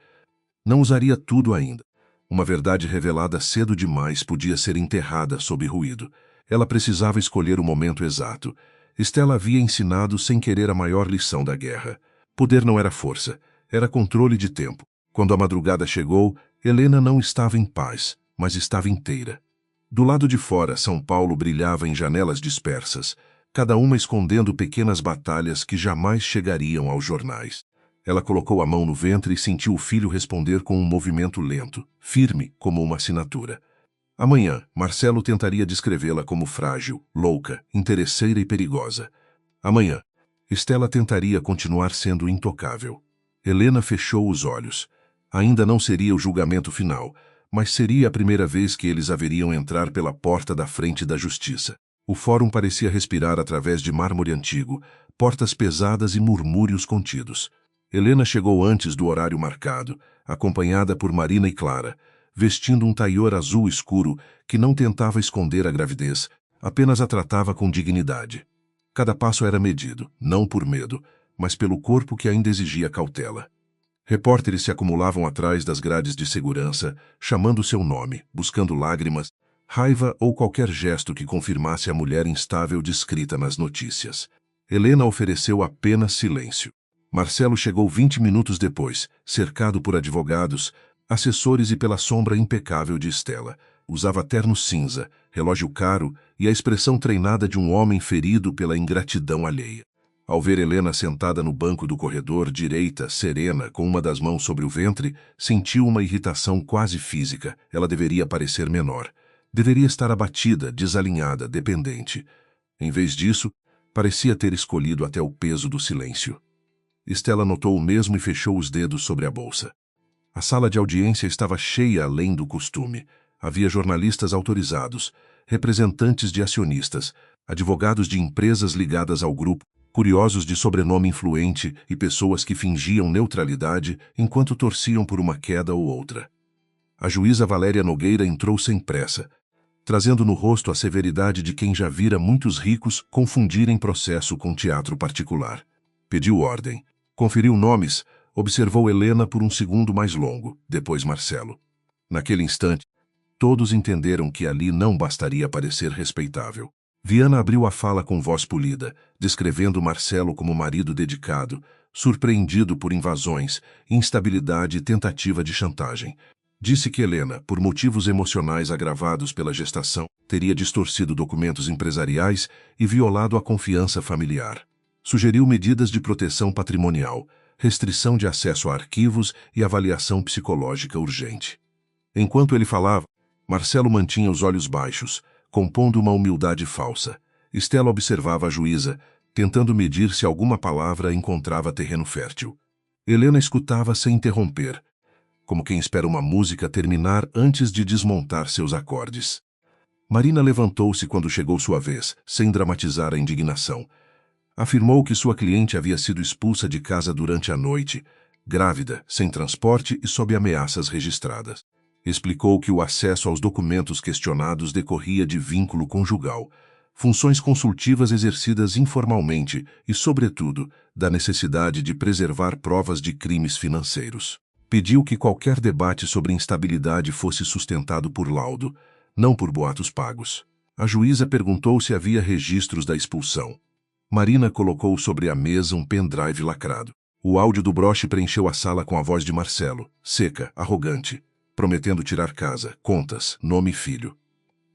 Não usaria tudo ainda. Uma verdade revelada cedo demais podia ser enterrada sob ruído. Ela precisava escolher o momento exato. Estela havia ensinado sem querer a maior lição da guerra. Poder não era força, era controle de tempo. Quando a madrugada chegou, Helena não estava em paz, mas estava inteira. Do lado de fora, São Paulo brilhava em janelas dispersas. cada uma escondendo pequenas batalhas que jamais chegariam aos jornais. Ela colocou a mão no ventre e sentiu o filho responder com um movimento lento, firme como uma assinatura. Amanhã, Marcelo tentaria descrevê-la como frágil, louca, interesseira e perigosa. Amanhã, Estela tentaria continuar sendo intocável. Helena fechou os olhos. Ainda não seria o julgamento final, mas seria a primeira vez que eles haveriam entrar pela porta da frente da justiça. O fórum parecia respirar através de mármore antigo, portas pesadas e murmúrios contidos. Helena chegou antes do horário marcado, acompanhada por Marina e Clara, vestindo um taior azul escuro que não tentava esconder a gravidez, apenas a tratava com dignidade. Cada passo era medido, não por medo, mas pelo corpo que ainda exigia cautela. Repórteres se acumulavam atrás das grades de segurança, chamando seu nome, buscando lágrimas, raiva ou qualquer gesto que confirmasse a mulher instável descrita nas notícias. Helena ofereceu apenas silêncio. Marcelo chegou 20 minutos depois, cercado por advogados, assessores e pela sombra impecável de Estela. Usava terno cinza, relógio caro e a expressão treinada de um homem ferido pela ingratidão alheia. Ao ver Helena sentada no banco do corredor, direita, serena, com uma das mãos sobre o ventre, sentiu uma irritação quase física. Ela deveria parecer menor. Deveria estar abatida, desalinhada, dependente. Em vez disso, parecia ter escolhido até o peso do silêncio. Estela notou o mesmo e fechou os dedos sobre a bolsa. A sala de audiência estava cheia além do costume. Havia jornalistas autorizados, representantes de acionistas, advogados de empresas ligadas ao grupo, curiosos de sobrenome influente e pessoas que fingiam neutralidade enquanto torciam por uma queda ou outra. A juíza Valéria Nogueira entrou sem pressa, trazendo no rosto a severidade de quem já vira muitos ricos confundirem processo com teatro particular. Pediu ordem, conferiu nomes, observou Helena por um segundo mais longo, depois Marcelo. Naquele instante, todos entenderam que ali não bastaria parecer respeitável. Viana abriu a fala com voz polida, descrevendo Marcelo como marido dedicado, surpreendido por invasões, instabilidade e tentativa de chantagem. Disse que Helena, por motivos emocionais agravados pela gestação, teria distorcido documentos empresariais e violado a confiança familiar. Sugeriu medidas de proteção patrimonial, restrição de acesso a arquivos e avaliação psicológica urgente. Enquanto ele falava, Marcelo mantinha os olhos baixos, compondo uma humildade falsa. Estela observava a juíza, tentando medir se alguma palavra encontrava terreno fértil. Helena escutava sem interromper, como quem espera uma música terminar antes de desmontar seus acordes. Marina levantou-se quando chegou sua vez, sem dramatizar a indignação. Afirmou que sua cliente havia sido expulsa de casa durante a noite, grávida, sem transporte e sob ameaças registradas. Explicou que o acesso aos documentos questionados decorria de vínculo conjugal, funções consultivas exercidas informalmente e, sobretudo, da necessidade de preservar provas de crimes financeiros. Pediu que qualquer debate sobre instabilidade fosse sustentado por laudo, não por boatos pagos. A juíza perguntou se havia registros da expulsão. Marina colocou sobre a mesa um pendrive lacrado. O áudio do broche preencheu a sala com a voz de Marcelo, seca, arrogante, prometendo tirar casa, contas, nome e filho.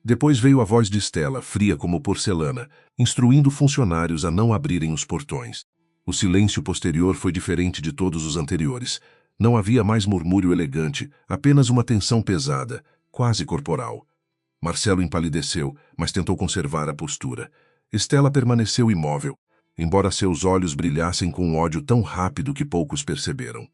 Depois veio a voz de Estela, fria como porcelana, instruindo funcionários a não abrirem os portões. O silêncio posterior foi diferente de todos os anteriores. Não havia mais murmúrio elegante, apenas uma tensão pesada, quase corporal. Marcelo empalideceu, mas tentou conservar a postura. Estela permaneceu imóvel, embora seus olhos brilhassem com um ódio tão rápido que poucos perceberam.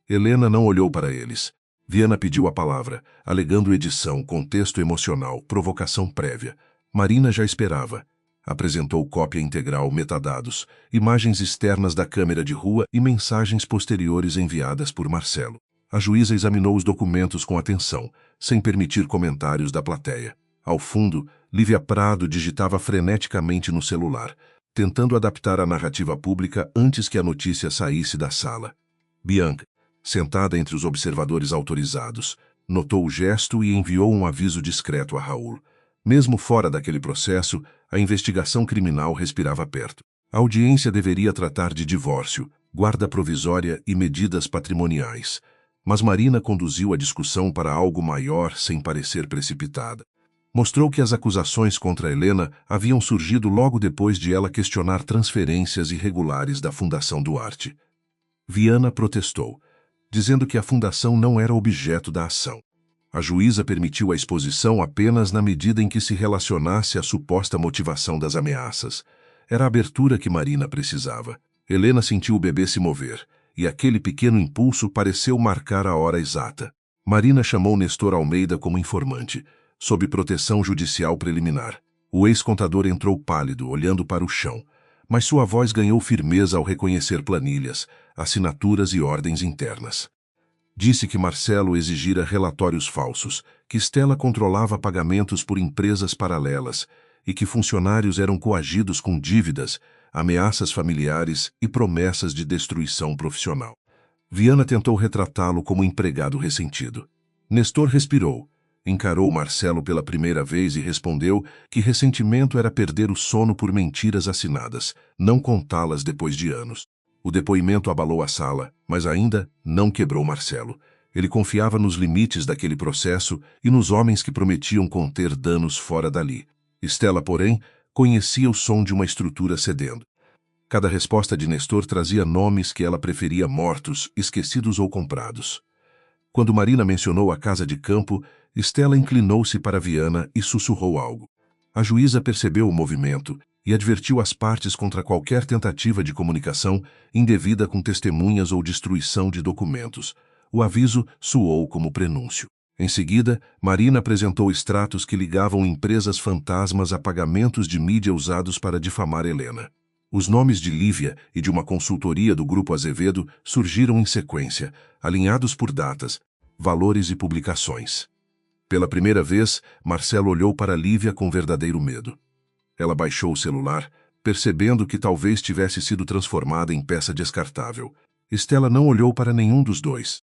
Helena não olhou para eles. Viana pediu a palavra, alegando edição, contexto emocional, provocação prévia. Marina já esperava. Apresentou cópia integral, metadados, imagens externas da câmera de rua e mensagens posteriores enviadas por Marcelo. A juíza examinou os documentos com atenção, sem permitir comentários da plateia. Ao fundo, Lívia Prado digitava freneticamente no celular, tentando adaptar a narrativa pública antes que a notícia saísse da sala. Bianca, sentada entre os observadores autorizados, notou o gesto e enviou um aviso discreto a Raul. Mesmo fora daquele processo, a investigação criminal respirava perto. A audiência deveria tratar de divórcio, guarda provisória e medidas patrimoniais. Mas Marina conduziu a discussão para algo maior sem parecer precipitada. Mostrou que as acusações contra Helena haviam surgido logo depois de ela questionar transferências irregulares da Fundação Duarte. Viana protestou, dizendo que a fundação não era objeto da ação. A juíza permitiu a exposição apenas na medida em que se relacionasse à suposta motivação das ameaças. Era a abertura que Marina precisava. Helena sentiu o bebê se mover, e aquele pequeno impulso pareceu marcar a hora exata. Marina chamou Nestor Almeida como informante, sob proteção judicial preliminar. O ex-contador entrou pálido, olhando para o chão, mas sua voz ganhou firmeza ao reconhecer planilhas, assinaturas e ordens internas. Disse que Marcelo exigira relatórios falsos, que Stella controlava pagamentos por empresas paralelas e que funcionários eram coagidos com dívidas, ameaças familiares e promessas de destruição profissional. Viana tentou retratá-lo como empregado ressentido. Nestor respirou, encarou Marcelo pela primeira vez e respondeu que ressentimento era perder o sono por mentiras assinadas, não contá-las depois de anos. O depoimento abalou a sala, mas ainda não quebrou Marcelo. Ele confiava nos limites daquele processo e nos homens que prometiam conter danos fora dali. Stella, porém, conhecia o som de uma estrutura cedendo. Cada resposta de Nestor trazia nomes que ela preferia mortos, esquecidos ou comprados. Quando Marina mencionou a casa de campo, Stella inclinou-se para Viana e sussurrou algo. A juíza percebeu o movimento e advertiu as partes contra qualquer tentativa de comunicação indevida com testemunhas ou destruição de documentos. O aviso soou como prenúncio. Em seguida, Marina apresentou extratos que ligavam empresas fantasmas a pagamentos de mídia usados para difamar Helena. Os nomes de Lívia e de uma consultoria do Grupo Azevedo surgiram em sequência, alinhados por datas, valores e publicações. Pela primeira vez, Marcelo olhou para Lívia com verdadeiro medo. Ela baixou o celular, percebendo que talvez tivesse sido transformada em peça descartável. Stella não olhou para nenhum dos dois.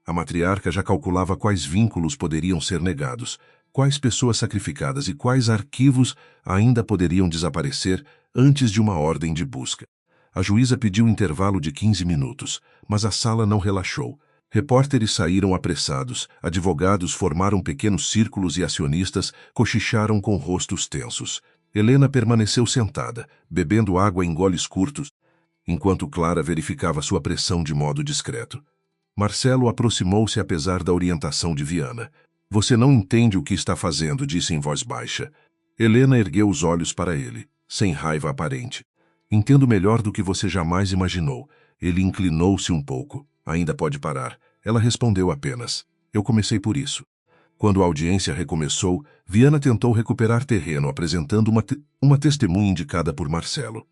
A matriarca já calculava quais vínculos poderiam ser negados, quais pessoas sacrificadas e quais arquivos ainda poderiam desaparecer antes de uma ordem de busca. A juíza pediu um intervalo de 15 minutos, mas a sala não relaxou. Repórteres saíram apressados, advogados formaram pequenos círculos e acionistas cochicharam com rostos tensos. Helena permaneceu sentada, bebendo água em goles curtos, enquanto Clara verificava sua pressão de modo discreto. Marcelo aproximou-se apesar da orientação de Viana. Você não entende o que está fazendo, disse em voz baixa. Helena ergueu os olhos para ele, sem raiva aparente. Entendo melhor do que você jamais imaginou. Ele inclinou-se um pouco. Ainda pode parar. Ela respondeu apenas. Eu comecei por isso. Quando a audiência recomeçou, Viana tentou recuperar terreno apresentando uma testemunha indicada por Marcelo.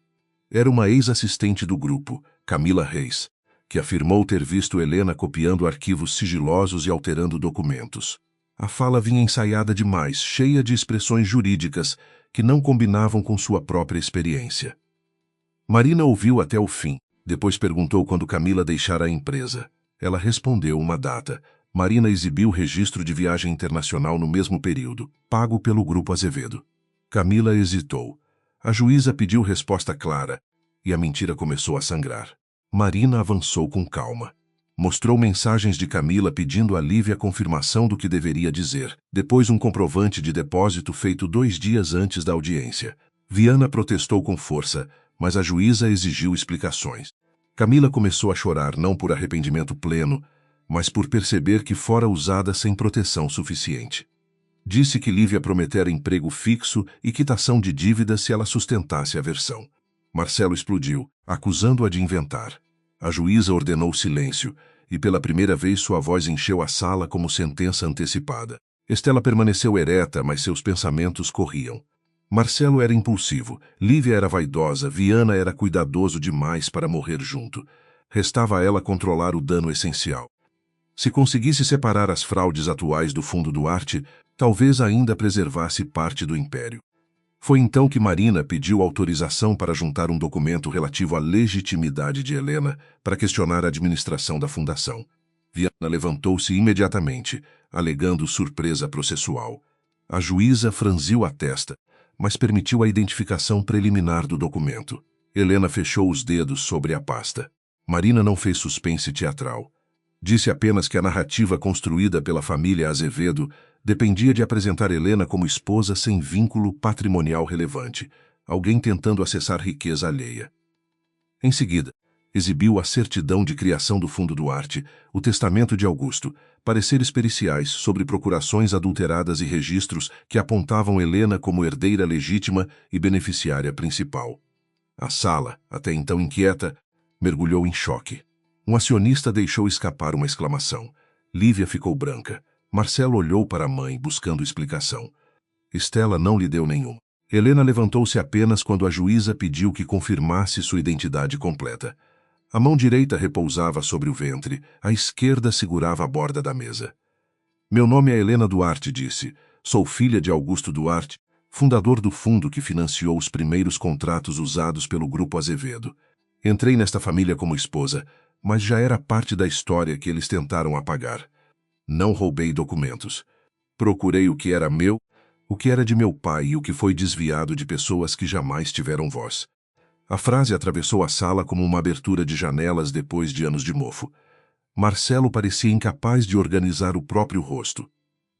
Era uma ex-assistente do grupo, Camila Reis, que afirmou ter visto Helena copiando arquivos sigilosos e alterando documentos. A fala vinha ensaiada demais, cheia de expressões jurídicas que não combinavam com sua própria experiência. Marina ouviu até o fim, depois perguntou quando Camila deixara a empresa. Ela respondeu uma data. Marina exibiu o registro de viagem internacional no mesmo período, pago pelo Grupo Azevedo. Camila hesitou. A juíza pediu resposta clara, e a mentira começou a sangrar. Marina avançou com calma. Mostrou mensagens de Camila pedindo a Lívia confirmação do que deveria dizer, depois um comprovante de depósito feito 2 dias antes da audiência. Viana protestou com força, mas a juíza exigiu explicações. Camila começou a chorar não por arrependimento pleno, mas por perceber que fora usada sem proteção suficiente. Disse que Lívia prometera emprego fixo e quitação de dívidas se ela sustentasse a versão. Marcelo explodiu, acusando-a de inventar. A juíza ordenou silêncio, e pela primeira vez sua voz encheu a sala como sentença antecipada. Stella permaneceu ereta, mas seus pensamentos corriam. Marcelo era impulsivo, Lívia era vaidosa, Viana era cuidadoso demais para morrer junto. Restava a ela controlar o dano essencial. Se conseguisse separar as fraudes atuais do Fundo Duarte, talvez ainda preservasse parte do império. Foi então que Marina pediu autorização para juntar um documento relativo à legitimidade de Helena para questionar a administração da fundação. Viana levantou-se imediatamente, alegando surpresa processual. A juíza franziu a testa, mas permitiu a identificação preliminar do documento. Helena fechou os dedos sobre a pasta. Marina não fez suspense teatral. Disse apenas que a narrativa construída pela família Azevedo dependia de apresentar Helena como esposa sem vínculo patrimonial relevante, alguém tentando acessar riqueza alheia. Em seguida, exibiu a certidão de criação do Fundo Duarte, o testamento de Augusto, pareceres periciais sobre procurações adulteradas e registros que apontavam Helena como herdeira legítima e beneficiária principal. A sala, até então inquieta, mergulhou em choque. Um acionista deixou escapar uma exclamação. Lívia ficou branca. Marcelo olhou para a mãe, buscando explicação. Estela não lhe deu nenhuma. Helena levantou-se apenas quando a juíza pediu que confirmasse sua identidade completa. A mão direita repousava sobre o ventre, a esquerda segurava a borda da mesa. Meu nome é Helena Duarte, disse. Sou filha de Augusto Duarte, fundador do fundo que financiou os primeiros contratos usados pelo Grupo Azevedo. Entrei nesta família como esposa, mas já era parte da história que eles tentaram apagar. Não roubei documentos. Procurei o que era meu, o que era de meu pai e o que foi desviado de pessoas que jamais tiveram voz. A frase atravessou a sala como uma abertura de janelas depois de anos de mofo. Marcelo parecia incapaz de organizar o próprio rosto.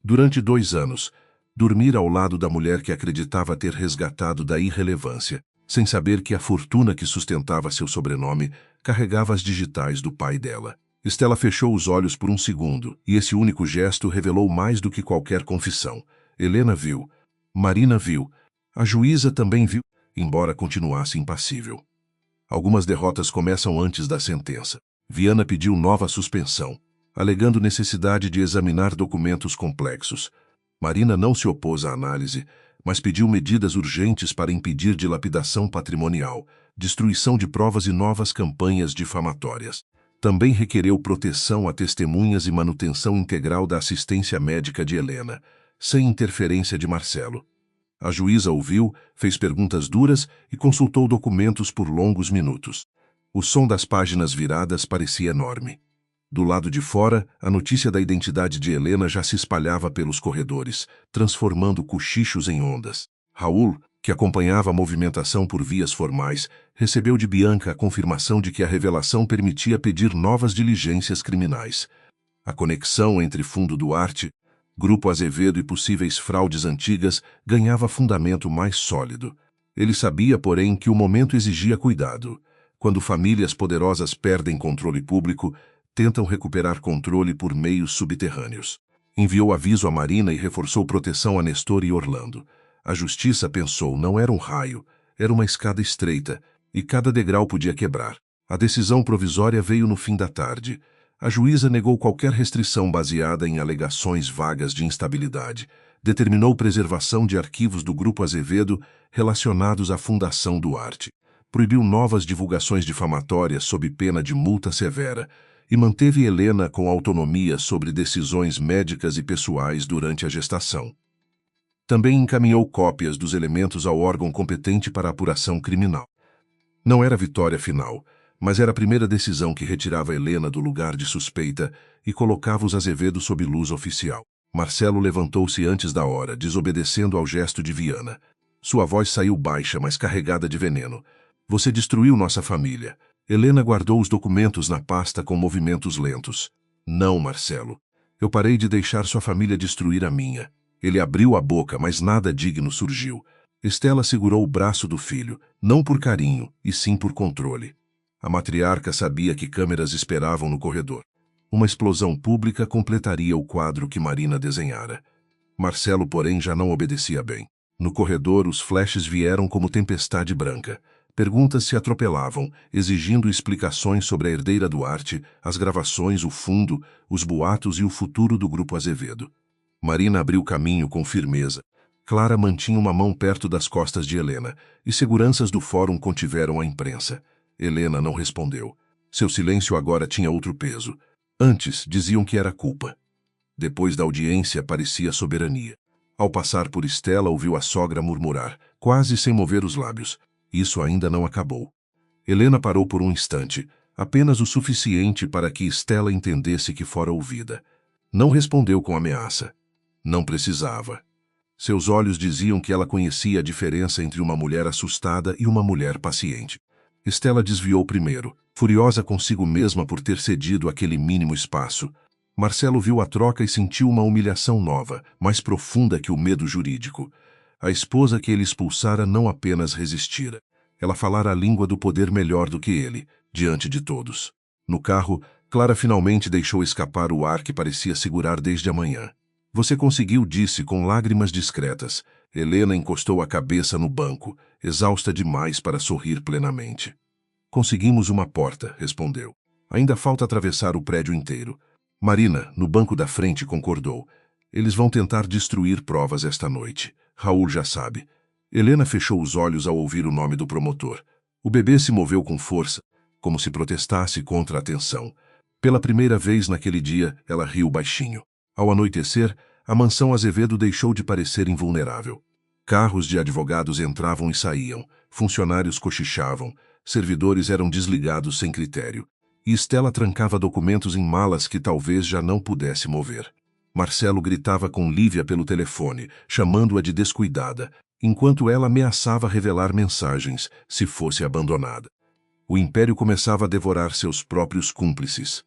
Durante 2 anos, dormira ao lado da mulher que acreditava ter resgatado da irrelevância, sem saber que a fortuna que sustentava seu sobrenome carregava as digitais do pai dela. Estela fechou os olhos por um segundo, e esse único gesto revelou mais do que qualquer confissão. Helena viu. Marina viu. A juíza também viu, embora continuasse impassível. Algumas derrotas começam antes da sentença. Viana pediu nova suspensão, alegando necessidade de examinar documentos complexos. Marina não se opôs à análise, mas pediu medidas urgentes para impedir dilapidação patrimonial, destruição de provas e novas campanhas difamatórias. Também requereu proteção a testemunhas e manutenção integral da assistência médica de Helena, sem interferência de Marcelo. A juíza ouviu, fez perguntas duras e consultou documentos por longos minutos. O som das páginas viradas parecia enorme. Do lado de fora, a notícia da identidade de Helena já se espalhava pelos corredores, transformando cochichos em ondas. Raul, que acompanhava a movimentação por vias formais, recebeu de Bianca a confirmação de que a revelação permitia pedir novas diligências criminais. A conexão entre Fundo Duarte, Grupo Azevedo e possíveis fraudes antigas ganhava fundamento mais sólido. Ele sabia, porém, que o momento exigia cuidado. Quando famílias poderosas perdem controle público, tentam recuperar controle por meios subterrâneos. Enviou aviso a Marina e reforçou proteção a Nestor e Orlando. A justiça pensou, não era um raio, era uma escada estreita, e cada degrau podia quebrar. A decisão provisória veio no fim da tarde. A juíza negou qualquer restrição baseada em alegações vagas de instabilidade. Determinou preservação de arquivos do Grupo Azevedo relacionados à Fundação Duarte. Proibiu novas divulgações difamatórias sob pena de multa severa e manteve Helena com autonomia sobre decisões médicas e pessoais durante a gestação. Também encaminhou cópias dos elementos ao órgão competente para a apuração criminal. Não era a vitória final, mas era a primeira decisão que retirava Helena do lugar de suspeita e colocava os Azevedo sob luz oficial. Marcelo levantou-se antes da hora, desobedecendo ao gesto de Viana. Sua voz saiu baixa, mas carregada de veneno. Você destruiu nossa família. Helena guardou os documentos na pasta com movimentos lentos. Não, Marcelo. Eu parei de deixar sua família destruir a minha. Ele abriu a boca, mas nada digno surgiu. Estela segurou o braço do filho, não por carinho, e sim por controle. A matriarca sabia que câmeras esperavam no corredor. Uma explosão pública completaria o quadro que Marina desenhara. Marcelo, porém, já não obedecia bem. No corredor, os flashes vieram como tempestade branca. Perguntas se atropelavam, exigindo explicações sobre a herdeira Duarte, as gravações, o fundo, os boatos e o futuro do Grupo Azevedo. Marina abriu caminho com firmeza. Clara mantinha uma mão perto das costas de Helena, e seguranças do fórum contiveram a imprensa. Helena não respondeu. Seu silêncio agora tinha outro peso. Antes, diziam que era culpa. Depois da audiência, parecia soberania. Ao passar por Estela, ouviu a sogra murmurar, quase sem mover os lábios. Isso ainda não acabou. Helena parou por um instante, apenas o suficiente para que Estela entendesse que fora ouvida. Não respondeu com ameaça. Não precisava. Seus olhos diziam que ela conhecia a diferença entre uma mulher assustada e uma mulher paciente. Estela desviou primeiro, furiosa consigo mesma por ter cedido aquele mínimo espaço. Marcelo viu a troca e sentiu uma humilhação nova, mais profunda que o medo jurídico. A esposa que ele expulsara não apenas resistira. Ela falara a língua do poder melhor do que ele, diante de todos. No carro, Clara finalmente deixou escapar o ar que parecia segurar desde a manhã. Você conseguiu, disse com lágrimas discretas. Helena encostou a cabeça no banco, exausta demais para sorrir plenamente. Conseguimos uma porta, respondeu. Ainda falta atravessar o prédio inteiro. Marina, no banco da frente, concordou. Eles vão tentar destruir provas esta noite. Raul já sabe. Helena fechou os olhos ao ouvir o nome do promotor. O bebê se moveu com força, como se protestasse contra a tensão. Pela primeira vez naquele dia, ela riu baixinho. Ao anoitecer, a mansão Azevedo deixou de parecer invulnerável. Carros de advogados entravam e saíam, funcionários cochichavam, servidores eram desligados sem critério, e Estela trancava documentos em malas que talvez já não pudesse mover. Marcelo gritava com Lívia pelo telefone, chamando-a de descuidada, enquanto ela ameaçava revelar mensagens, se fosse abandonada. O império começava a devorar seus próprios cúmplices.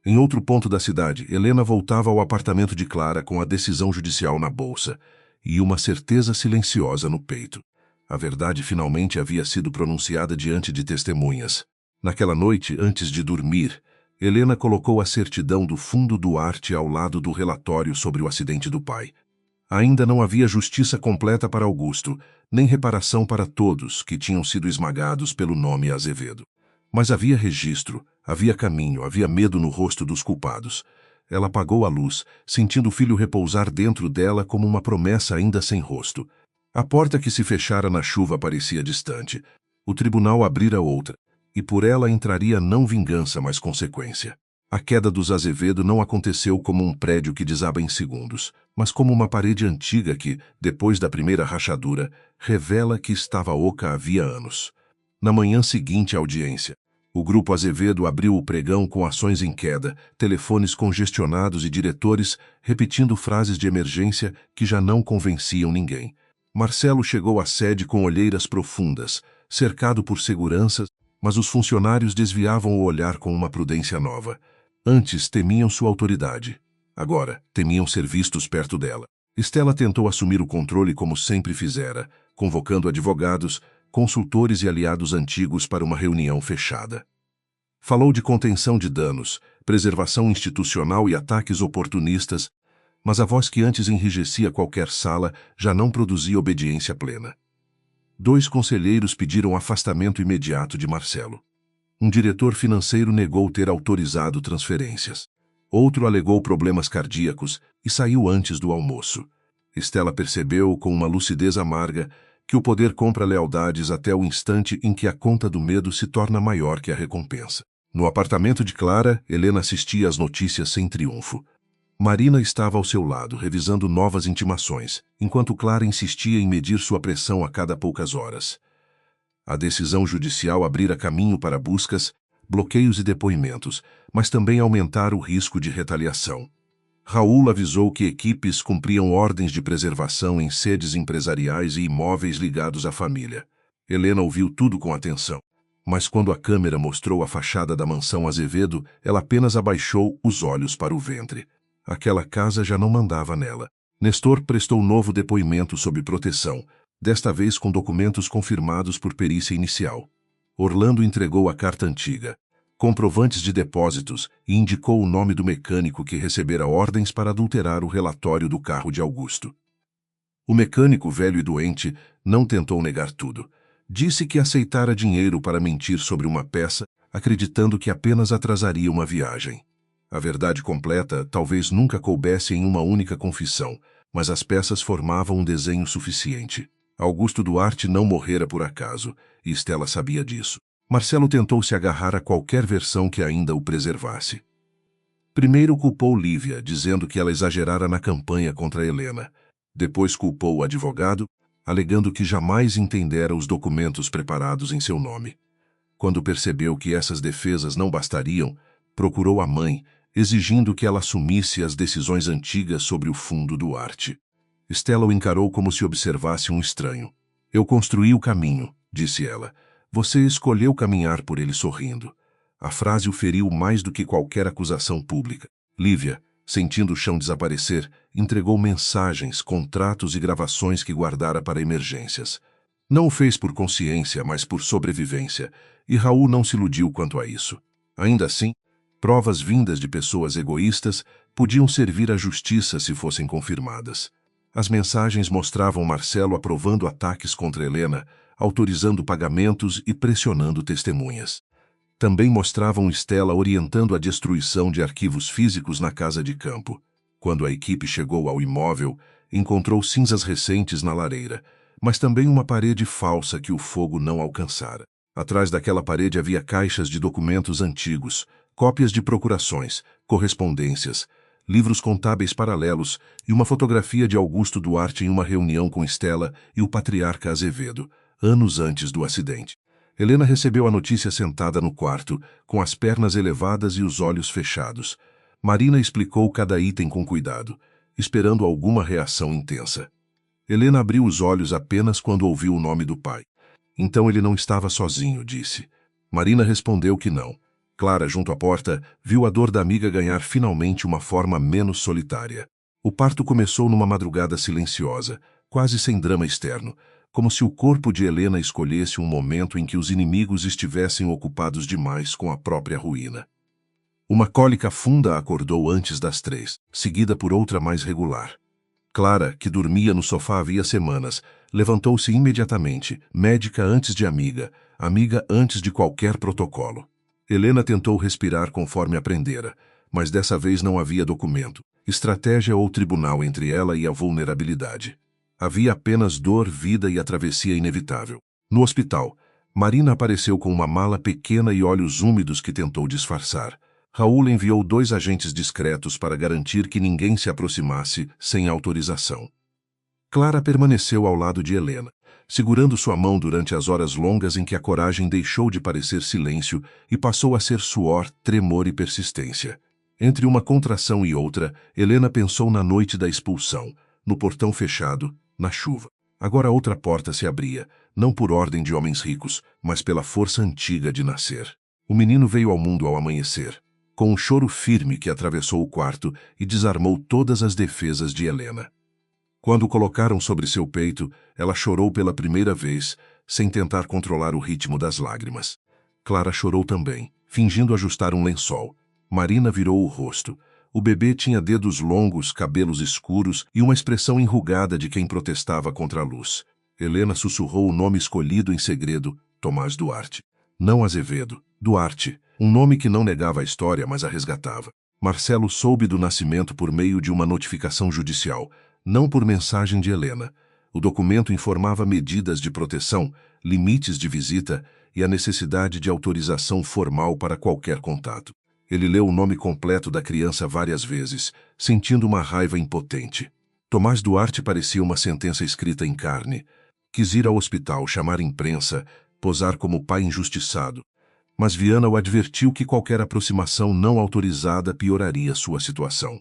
Em outro ponto da cidade, Helena voltava ao apartamento de Clara com a decisão judicial na bolsa e uma certeza silenciosa no peito. A verdade finalmente havia sido pronunciada diante de testemunhas. Naquela noite, antes de dormir, Helena colocou a certidão do fundo Duarte ao lado do relatório sobre o acidente do pai. Ainda não havia justiça completa para Augusto, nem reparação para todos que tinham sido esmagados pelo nome Azevedo. Mas havia registro, havia caminho, havia medo no rosto dos culpados. Ela apagou a luz, sentindo o filho repousar dentro dela como uma promessa ainda sem rosto. A porta que se fechara na chuva parecia distante. O tribunal abrira outra, e por ela entraria não vingança, mas consequência. A queda dos Azevedo não aconteceu como um prédio que desaba em segundos, mas como uma parede antiga que, depois da primeira rachadura, revela que estava oca havia anos. Na manhã seguinte à audiência, o grupo Azevedo abriu o pregão com ações em queda, telefones congestionados e diretores repetindo frases de emergência que já não convenciam ninguém. Marcelo chegou à sede com olheiras profundas, cercado por seguranças, mas os funcionários desviavam o olhar com uma prudência nova. Antes temiam sua autoridade. Agora temiam ser vistos perto dela. Estela tentou assumir o controle como sempre fizera, convocando advogados, consultores e aliados antigos para uma reunião fechada. Falou de contenção de danos, preservação institucional e ataques oportunistas, mas a voz que antes enrijecia qualquer sala já não produzia obediência plena. 2 conselheiros pediram afastamento imediato de Marcelo. Um diretor financeiro negou ter autorizado transferências. Outro alegou problemas cardíacos e saiu antes do almoço. Estela percebeu, com uma lucidez amarga, que o poder compra lealdades até o instante em que a conta do medo se torna maior que a recompensa. No apartamento de Clara, Helena assistia às notícias sem triunfo. Marina estava ao seu lado, revisando novas intimações, enquanto Clara insistia em medir sua pressão a cada poucas horas. A decisão judicial abrira caminho para buscas, bloqueios e depoimentos, mas também aumentar o risco de retaliação. Raul avisou que equipes cumpriam ordens de preservação em sedes empresariais e imóveis ligados à família. Helena ouviu tudo com atenção, mas quando a câmera mostrou a fachada da mansão Azevedo, ela apenas abaixou os olhos para o ventre. Aquela casa já não mandava nela. Nestor prestou novo depoimento sob proteção, desta vez com documentos confirmados por perícia inicial. Orlando entregou a carta antiga, comprovantes de depósitos e indicou o nome do mecânico que recebera ordens para adulterar o relatório do carro de Augusto. O mecânico, velho e doente, não tentou negar tudo. Disse que aceitara dinheiro para mentir sobre uma peça, acreditando que apenas atrasaria uma viagem. A verdade completa talvez nunca coubesse em uma única confissão, mas as peças formavam um desenho suficiente. Augusto Duarte não morrera por acaso, e Estela sabia disso. Marcelo tentou se agarrar a qualquer versão que ainda o preservasse. Primeiro culpou Lívia, dizendo que ela exagerara na campanha contra Helena. Depois culpou o advogado, alegando que jamais entendera os documentos preparados em seu nome. Quando percebeu que essas defesas não bastariam, procurou a mãe, exigindo que ela assumisse as decisões antigas sobre o fundo Duarte. Estela o encarou como se observasse um estranho. Eu construí o caminho, disse ela. Você escolheu caminhar por ele sorrindo. A frase o feriu mais do que qualquer acusação pública. Lívia, sentindo o chão desaparecer, entregou mensagens, contratos e gravações que guardara para emergências. Não o fez por consciência, mas por sobrevivência, e Raul não se iludiu quanto a isso. Ainda assim, provas vindas de pessoas egoístas podiam servir à justiça se fossem confirmadas. As mensagens mostravam Marcelo aprovando ataques contra Helena, autorizando pagamentos e pressionando testemunhas. Também mostravam Stella orientando a destruição de arquivos físicos na casa de campo. Quando a equipe chegou ao imóvel, encontrou cinzas recentes na lareira, mas também uma parede falsa que o fogo não alcançara. Atrás daquela parede havia caixas de documentos antigos, cópias de procurações, correspondências, livros contábeis paralelos e uma fotografia de Augusto Duarte em uma reunião com Stella e o patriarca Azevedo, anos antes do acidente. Helena recebeu a notícia sentada no quarto, com as pernas elevadas e os olhos fechados. Marina explicou cada item com cuidado, esperando alguma reação intensa. Helena abriu os olhos apenas quando ouviu o nome do pai. Então ele não estava sozinho, disse. Marina respondeu que não. Clara, junto à porta, viu a dor da amiga ganhar finalmente uma forma menos solitária. O parto começou numa madrugada silenciosa, quase sem drama externo, como se o corpo de Helena escolhesse um momento em que os inimigos estivessem ocupados demais com a própria ruína. Uma cólica funda a acordou antes das 3, seguida por outra mais regular. Clara, que dormia no sofá havia semanas, levantou-se imediatamente, médica antes de amiga, amiga antes de qualquer protocolo. Helena tentou respirar conforme aprendera, mas dessa vez não havia documento, estratégia ou tribunal entre ela e a vulnerabilidade. Havia apenas dor, vida e a travessia inevitável. No hospital, Marina apareceu com uma mala pequena e olhos úmidos que tentou disfarçar. Raul enviou 2 agentes discretos para garantir que ninguém se aproximasse sem autorização. Clara permaneceu ao lado de Helena, segurando sua mão durante as horas longas em que a coragem deixou de parecer silêncio e passou a ser suor, tremor e persistência. Entre uma contração e outra, Helena pensou na noite da expulsão, no portão fechado, na chuva. Agora outra porta se abria, não por ordem de homens ricos, mas pela força antiga de nascer. O menino veio ao mundo ao amanhecer, com um choro firme que atravessou o quarto e desarmou todas as defesas de Helena. Quando o colocaram sobre seu peito, ela chorou pela primeira vez, sem tentar controlar o ritmo das lágrimas. Clara chorou também, fingindo ajustar um lençol. Marina virou o rosto. O bebê tinha dedos longos, cabelos escuros e uma expressão enrugada de quem protestava contra a luz. Helena sussurrou o nome escolhido em segredo, Tomás Duarte. Não Azevedo, Duarte, um nome que não negava a história, mas a resgatava. Marcelo soube do nascimento por meio de uma notificação judicial, não por mensagem de Helena. O documento informava medidas de proteção, limites de visita e a necessidade de autorização formal para qualquer contato. Ele leu o nome completo da criança várias vezes, sentindo uma raiva impotente. Tomás Duarte parecia uma sentença escrita em carne. Quis ir ao hospital, chamar imprensa, posar como pai injustiçado. Mas Viana o advertiu que qualquer aproximação não autorizada pioraria sua situação.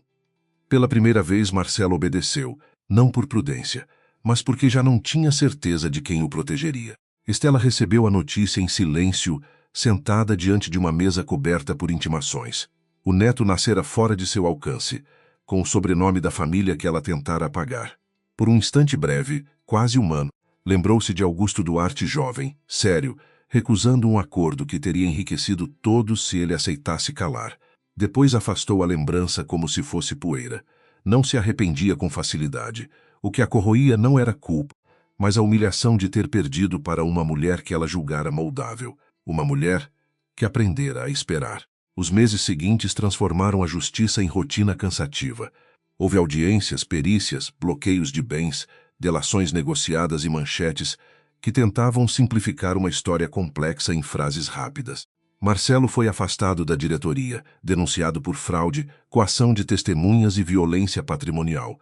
Pela primeira vez, Marcelo obedeceu, não por prudência, mas porque já não tinha certeza de quem o protegeria. Stella recebeu a notícia em silêncio, sentada diante de uma mesa coberta por intimações. O neto nascera fora de seu alcance, com o sobrenome da família que ela tentara apagar. Por um instante breve, quase humano, lembrou-se de Augusto Duarte jovem, sério, recusando um acordo que teria enriquecido todos se ele aceitasse calar. Depois afastou a lembrança como se fosse poeira. Não se arrependia com facilidade. O que a corroía não era culpa, mas a humilhação de ter perdido para uma mulher que ela julgara moldável. Uma mulher que aprendera a esperar. Os meses seguintes transformaram a justiça em rotina cansativa. Houve audiências, perícias, bloqueios de bens, delações negociadas e manchetes que tentavam simplificar uma história complexa em frases rápidas. Marcelo foi afastado da diretoria, denunciado por fraude, coação de testemunhas e violência patrimonial.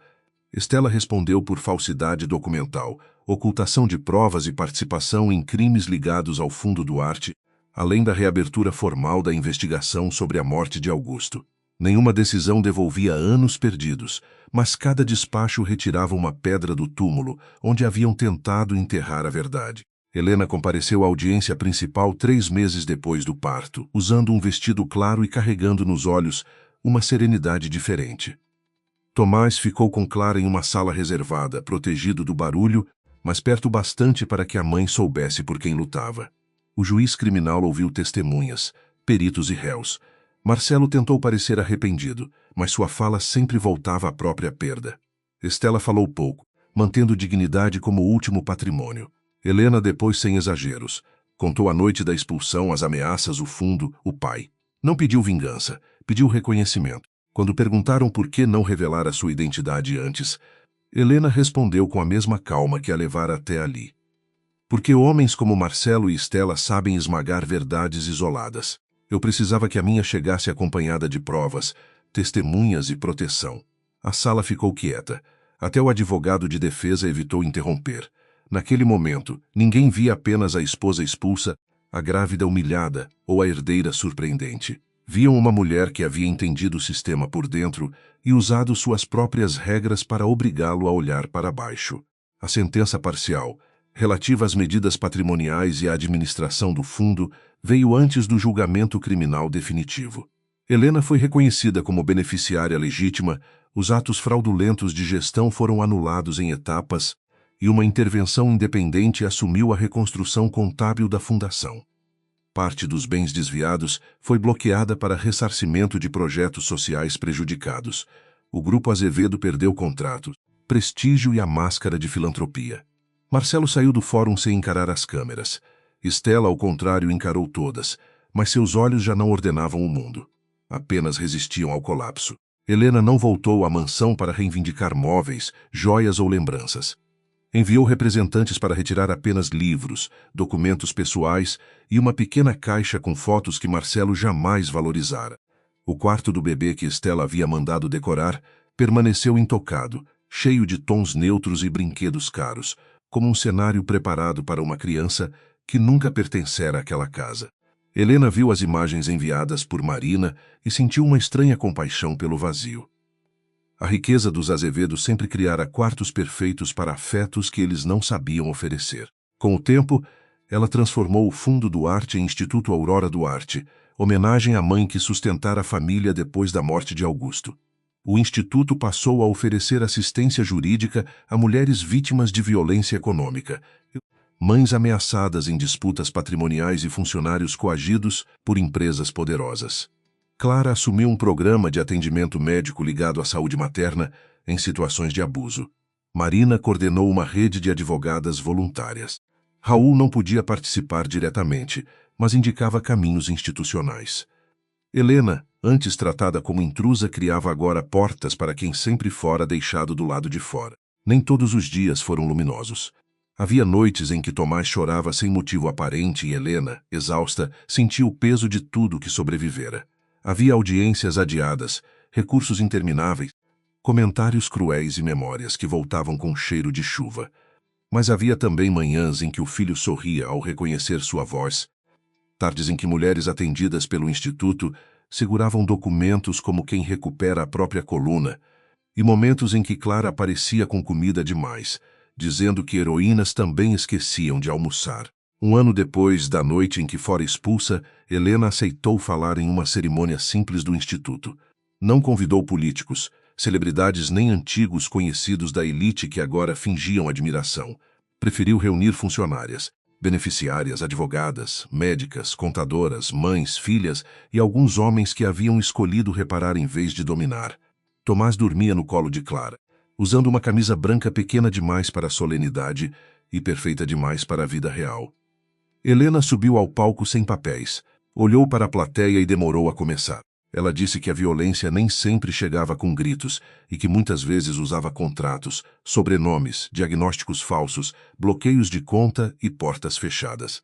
Stella respondeu por falsidade documental, ocultação de provas e participação em crimes ligados ao Fundo Duarte, além da reabertura formal da investigação sobre a morte de Augusto. Nenhuma decisão devolvia anos perdidos, mas cada despacho retirava uma pedra do túmulo onde haviam tentado enterrar a verdade. Helena compareceu à audiência principal 3 meses depois do parto, usando um vestido claro e carregando nos olhos uma serenidade diferente. Tomás ficou com Clara em uma sala reservada, protegido do barulho, mas perto bastante para que a mãe soubesse por quem lutava. O juiz criminal ouviu testemunhas, peritos e réus. Marcelo tentou parecer arrependido, mas sua fala sempre voltava à própria perda. Estela falou pouco, mantendo dignidade como último patrimônio. Helena, depois sem exageros, contou a noite da expulsão, as ameaças, o fundo, o pai. Não pediu vingança, pediu reconhecimento. Quando perguntaram por que não revelar a sua identidade antes, Helena respondeu com a mesma calma que a levara até ali. Porque homens como Marcelo e Estela sabem esmagar verdades isoladas. Eu precisava que a minha chegasse acompanhada de provas, testemunhas e proteção. A sala ficou quieta. Até o advogado de defesa evitou interromper. Naquele momento, ninguém via apenas a esposa expulsa, a grávida humilhada ou a herdeira surpreendente. Viam uma mulher que havia entendido o sistema por dentro e usado suas próprias regras para obrigá-lo a olhar para baixo. A sentença parcial, relativa às medidas patrimoniais e à administração do fundo, veio antes do julgamento criminal definitivo. Helena foi reconhecida como beneficiária legítima, os atos fraudulentos de gestão foram anulados em etapas e uma intervenção independente assumiu a reconstrução contábil da fundação. Parte dos bens desviados foi bloqueada para ressarcimento de projetos sociais prejudicados. O Grupo Azevedo perdeu contrato, prestígio e a máscara de filantropia. Marcelo saiu do fórum sem encarar as câmeras. Estela, ao contrário, encarou todas, mas seus olhos já não ordenavam o mundo. Apenas resistiam ao colapso. Helena não voltou à mansão para reivindicar móveis, joias ou lembranças. Enviou representantes para retirar apenas livros, documentos pessoais e uma pequena caixa com fotos que Marcelo jamais valorizara. O quarto do bebê que Estela havia mandado decorar permaneceu intocado, cheio de tons neutros e brinquedos caros, como um cenário preparado para uma criança que nunca pertencera àquela casa. Helena viu as imagens enviadas por Marina e sentiu uma estranha compaixão pelo vazio. A riqueza dos Azevedo sempre criara quartos perfeitos para afetos que eles não sabiam oferecer. Com o tempo, ela transformou o Fundo Duarte em Instituto Aurora Duarte, homenagem à mãe que sustentara a família depois da morte de Augusto. O Instituto passou a oferecer assistência jurídica a mulheres vítimas de violência econômica, mães ameaçadas em disputas patrimoniais e funcionários coagidos por empresas poderosas. Clara assumiu um programa de atendimento médico ligado à saúde materna em situações de abuso. Marina coordenou uma rede de advogadas voluntárias. Raul não podia participar diretamente, mas indicava caminhos institucionais. Helena, antes tratada como intrusa, criava agora portas para quem sempre fora deixado do lado de fora. Nem todos os dias foram luminosos. Havia noites em que Tomás chorava sem motivo aparente e Helena, exausta, sentia o peso de tudo que sobrevivera. Havia audiências adiadas, recursos intermináveis, comentários cruéis e memórias que voltavam com cheiro de chuva. Mas havia também manhãs em que o filho sorria ao reconhecer sua voz, tardes em que mulheres atendidas pelo Instituto seguravam documentos como quem recupera a própria coluna, e momentos em que Clara aparecia com comida demais, dizendo que heroínas também esqueciam de almoçar. Um ano depois da noite em que fora expulsa, Helena aceitou falar em uma cerimônia simples do Instituto. Não convidou políticos, celebridades nem antigos conhecidos da elite que agora fingiam admiração. Preferiu reunir funcionárias, beneficiárias, advogadas, médicas, contadoras, mães, filhas e alguns homens que haviam escolhido reparar em vez de dominar. Tomás dormia no colo de Clara, usando uma camisa branca pequena demais para a solenidade e perfeita demais para a vida real. Helena subiu ao palco sem papéis, olhou para a plateia e demorou a começar. Ela disse que a violência nem sempre chegava com gritos e que muitas vezes usava contratos, sobrenomes, diagnósticos falsos, bloqueios de conta e portas fechadas.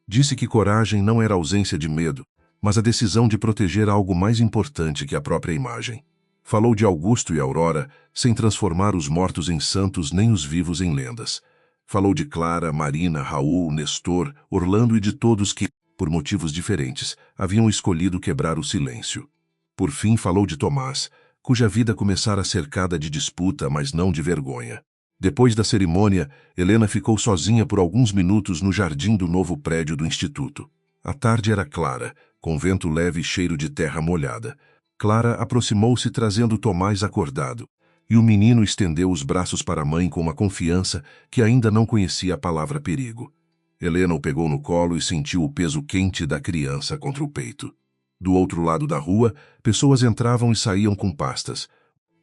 Disse que coragem não era ausência de medo, mas a decisão de proteger algo mais importante que a própria imagem. Falou de Augusto e Aurora, sem transformar os mortos em santos nem os vivos em lendas. Falou de Clara, Marina, Raul, Nestor, Orlando e de todos que, por motivos diferentes, haviam escolhido quebrar o silêncio. Por fim falou de Tomás, cuja vida começara cercada de disputa, mas não de vergonha. Depois da cerimônia, Helena ficou sozinha por alguns minutos no jardim do novo prédio do Instituto. A tarde era clara, com vento leve e cheiro de terra molhada. Clara aproximou-se trazendo Tomás acordado, e o menino estendeu os braços para a mãe com uma confiança que ainda não conhecia a palavra perigo. Helena o pegou no colo e sentiu o peso quente da criança contra o peito. Do outro lado da rua, pessoas entravam e saíam com pastas.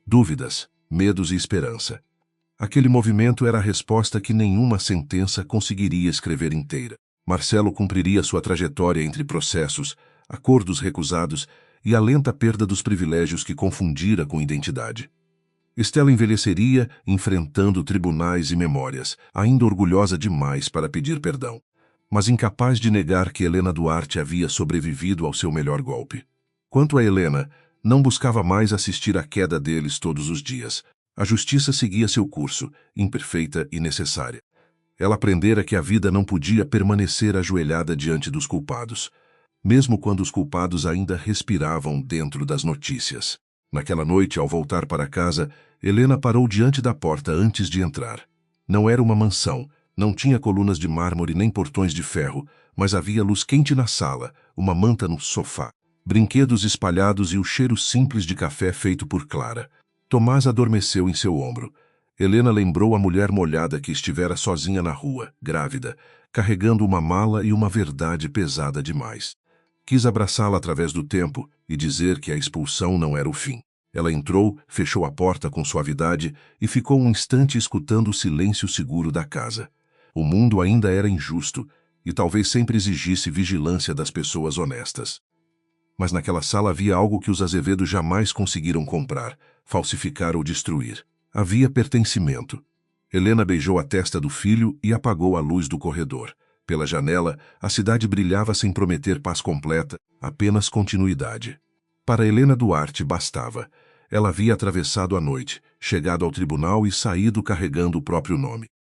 Dúvidas, medos e esperança. Aquele movimento era a resposta que nenhuma sentença conseguiria escrever inteira. Marcelo cumpriria sua trajetória entre processos, acordos recusados e a lenta perda dos privilégios que confundira com identidade. Estela envelheceria enfrentando tribunais e memórias, ainda orgulhosa demais para pedir perdão, mas incapaz de negar que Helena Duarte havia sobrevivido ao seu melhor golpe. Quanto a Helena, não buscava mais assistir à queda deles todos os dias. A justiça seguia seu curso, imperfeita e necessária. Ela aprendera que a vida não podia permanecer ajoelhada diante dos culpados, mesmo quando os culpados ainda respiravam dentro das notícias. Naquela noite, ao voltar para casa, Helena parou diante da porta antes de entrar. Não era uma mansão, não tinha colunas de mármore nem portões de ferro, mas havia luz quente na sala, uma manta no sofá, brinquedos espalhados e o cheiro simples de café feito por Clara. Tomás adormeceu em seu ombro. Helena lembrou a mulher molhada que estivera sozinha na rua, grávida, carregando uma mala e uma verdade pesada demais. Quis abraçá-la através do tempo e dizer que a expulsão não era o fim. Ela entrou, fechou a porta com suavidade e ficou um instante escutando o silêncio seguro da casa. O mundo ainda era injusto e talvez sempre exigisse vigilância das pessoas honestas. Mas naquela sala havia algo que os Azevedo jamais conseguiram comprar, falsificar ou destruir. Havia pertencimento. Helena beijou a testa do filho e apagou a luz do corredor. Pela janela, a cidade brilhava sem prometer paz completa, apenas continuidade. Para Helena Duarte bastava. Ela havia atravessado a noite, chegado ao tribunal e saído carregando o próprio nome.